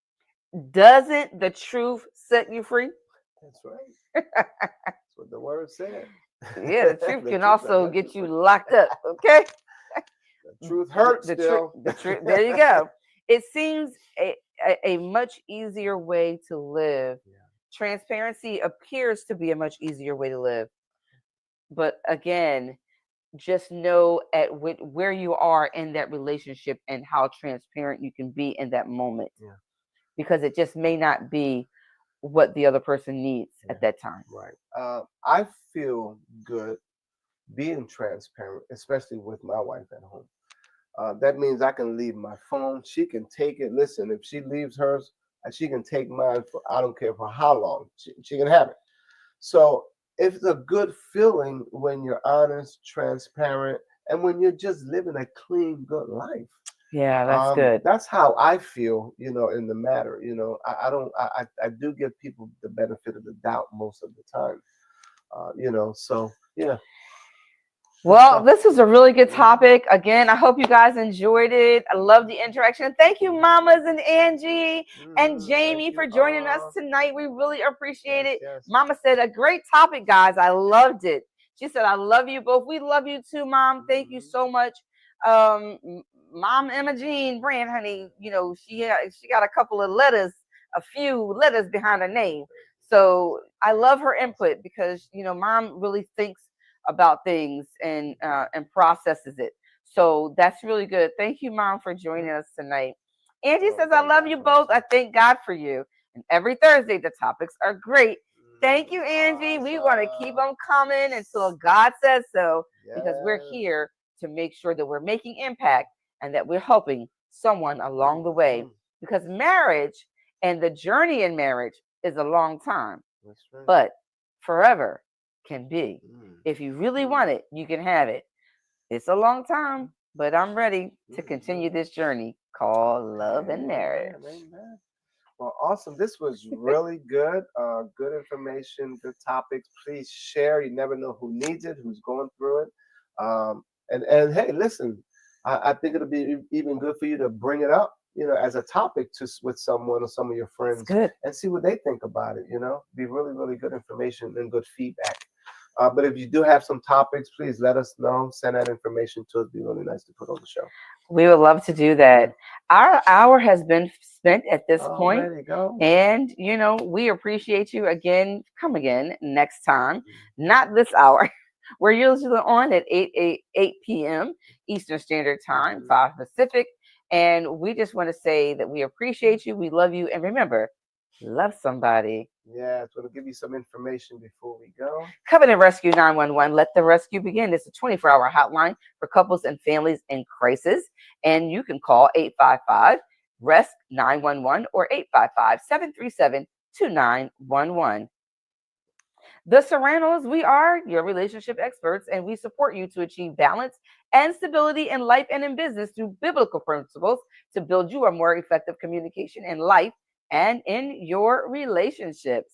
Speaker 1: Doesn't the truth set you free?
Speaker 2: that's right. That's what the word said.
Speaker 1: Yeah, the truth
Speaker 2: The
Speaker 1: can
Speaker 2: truth will
Speaker 1: also
Speaker 2: set you
Speaker 1: get you
Speaker 2: free.
Speaker 1: locked up. Okay.
Speaker 2: The truth hurts
Speaker 1: The truth,
Speaker 2: still.
Speaker 1: the truth. There you go. It seems a much easier way to live.
Speaker 2: Yeah,
Speaker 1: Transparency appears to be a much easier way to live. But again, just know where you are in that relationship and how transparent you can be in that moment,
Speaker 2: yeah,
Speaker 1: because it just may not be what the other person needs
Speaker 2: yeah.
Speaker 1: at that time.
Speaker 2: Right. I feel good being transparent, especially with my wife at home. That means I can leave my phone. She can take it. Listen, if she leaves hers, she can take mine for I don't care for how long. She can have it. So it's a good feeling when you're honest, transparent, and when you're just living a clean, good life.
Speaker 1: Yeah, that's good.
Speaker 2: That's how I feel, in the matter. I don't. I do give people the benefit of the doubt most of the time. So yeah, good
Speaker 1: Well,
Speaker 2: stuff.
Speaker 1: this was a really good
Speaker 2: Mm,
Speaker 1: topic. Again, I hope you guys enjoyed it. I love the interaction. Thank you, Mamas and Angie and
Speaker 2: thank
Speaker 1: Jamie,
Speaker 2: you
Speaker 1: for joining us
Speaker 2: all.
Speaker 1: tonight. We really appreciate
Speaker 2: Yes,
Speaker 1: it.
Speaker 2: yes.
Speaker 1: Mama said, a great topic, guys. I loved it. She said, I love you both. We love you too, Mom. Thank you
Speaker 2: Hmm.
Speaker 1: so much. Um, Mom Emma Jean Brand, honey, she got a couple of letters, a few letters behind her name. So I love her input because Mom really thinks about things and processes it. So that's really good. Thank you, Mom, for joining
Speaker 2: Yeah.
Speaker 1: us tonight. Angie
Speaker 2: Oh,
Speaker 1: says, I
Speaker 2: thank
Speaker 1: love
Speaker 2: God
Speaker 1: you
Speaker 2: bless
Speaker 1: both.
Speaker 2: you.
Speaker 1: I thank God for you. And every Thursday, the topics are great. Thank
Speaker 2: Mm,
Speaker 1: you, Angie. We want to keep
Speaker 2: awesome.
Speaker 1: them coming until God says so, because we're
Speaker 2: Yes.
Speaker 1: here to make sure that we're making impact and that we're helping someone along the way.
Speaker 2: Hmm.
Speaker 1: Because marriage and the journey in marriage is a long time,
Speaker 2: That's right.
Speaker 1: but forever can be.
Speaker 2: Mm,
Speaker 1: If you really
Speaker 2: mm,
Speaker 1: want it, you can have it. It's a long time, but I'm ready to
Speaker 2: mm.
Speaker 1: continue this journey called love and
Speaker 2: Amen.
Speaker 1: marriage.
Speaker 2: Amen. Well, awesome. This was really good. Good information, good topics. Please share. You never know who needs it, who's going through it. And hey, listen, I think it'll be even good for you to bring it up, as a topic with someone or some of your
Speaker 1: It's
Speaker 2: friends
Speaker 1: good.
Speaker 2: and see what they think about it. Be really, really good information and good feedback. But if you do have some topics, please let us know. Send that information to us. It'd be really nice to put on the show.
Speaker 1: We would love to do
Speaker 2: Yeah.
Speaker 1: that. Our hour has been spent at this point,
Speaker 2: Already go.
Speaker 1: and we appreciate you again. Come again next time, not this hour. We're usually on at 8 p.m. Eastern Standard Time, 5 Pacific. And we just want to say that we appreciate you, we love you, and remember, love somebody.
Speaker 2: Yeah, so to give you some information before we go.
Speaker 1: Covenant Rescue 911, let the rescue begin. It's a 24-hour hotline for couples and families in crisis. And you can call 855 RESC 911 or 855 737 2911. The Serranos, we are your relationship experts, and we support you to achieve balance and stability in life and in business through biblical principles to build you a more effective communication in life and in your relationships.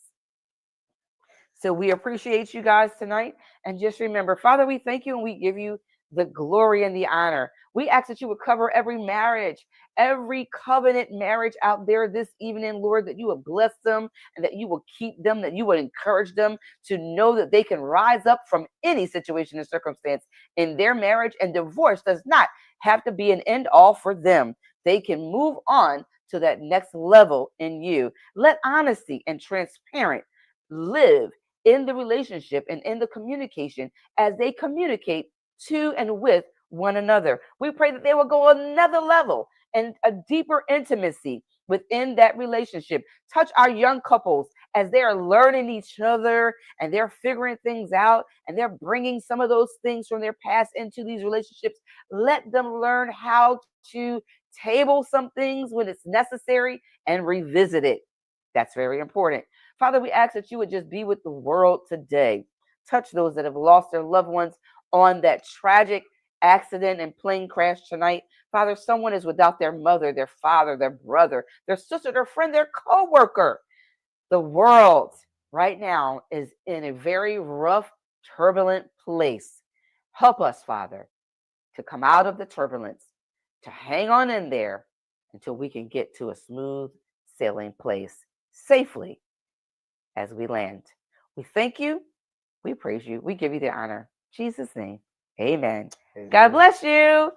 Speaker 1: So we appreciate you guys tonight. And just remember, Father, we thank you and we give you the glory and the honor. We ask that you would cover every marriage, every covenant marriage out there this evening, Lord, that you would bless them and that you will keep them, that you would encourage them to know that they can rise up from any situation and circumstance in their marriage. And divorce does not have to be an end all for them. They can move on to that next level in you. Let honesty and transparent live in the relationship and in the communication as they communicate to and with one another. We pray that they will go another level and a deeper intimacy within that relationship. Touch our young couples as they are learning each other and they're figuring things out and they're bringing some of those things from their past into these relationships. Let them learn how to table some things when it's necessary and revisit it. That's very important. Father, we ask that you would just be with the world today. Touch those that have lost their loved ones on that tragic accident and plane crash tonight. Father, someone is without their mother, their father, their brother, their sister, their friend, their co-worker. The world right now is in a very rough, turbulent place. Help us, Father, to come out of the turbulence, to hang on in there until we can get to a smooth sailing place safely as we land. We thank you. We praise you. We give you the honor. In Jesus' name. Amen. God
Speaker 2: Amen.
Speaker 1: bless you.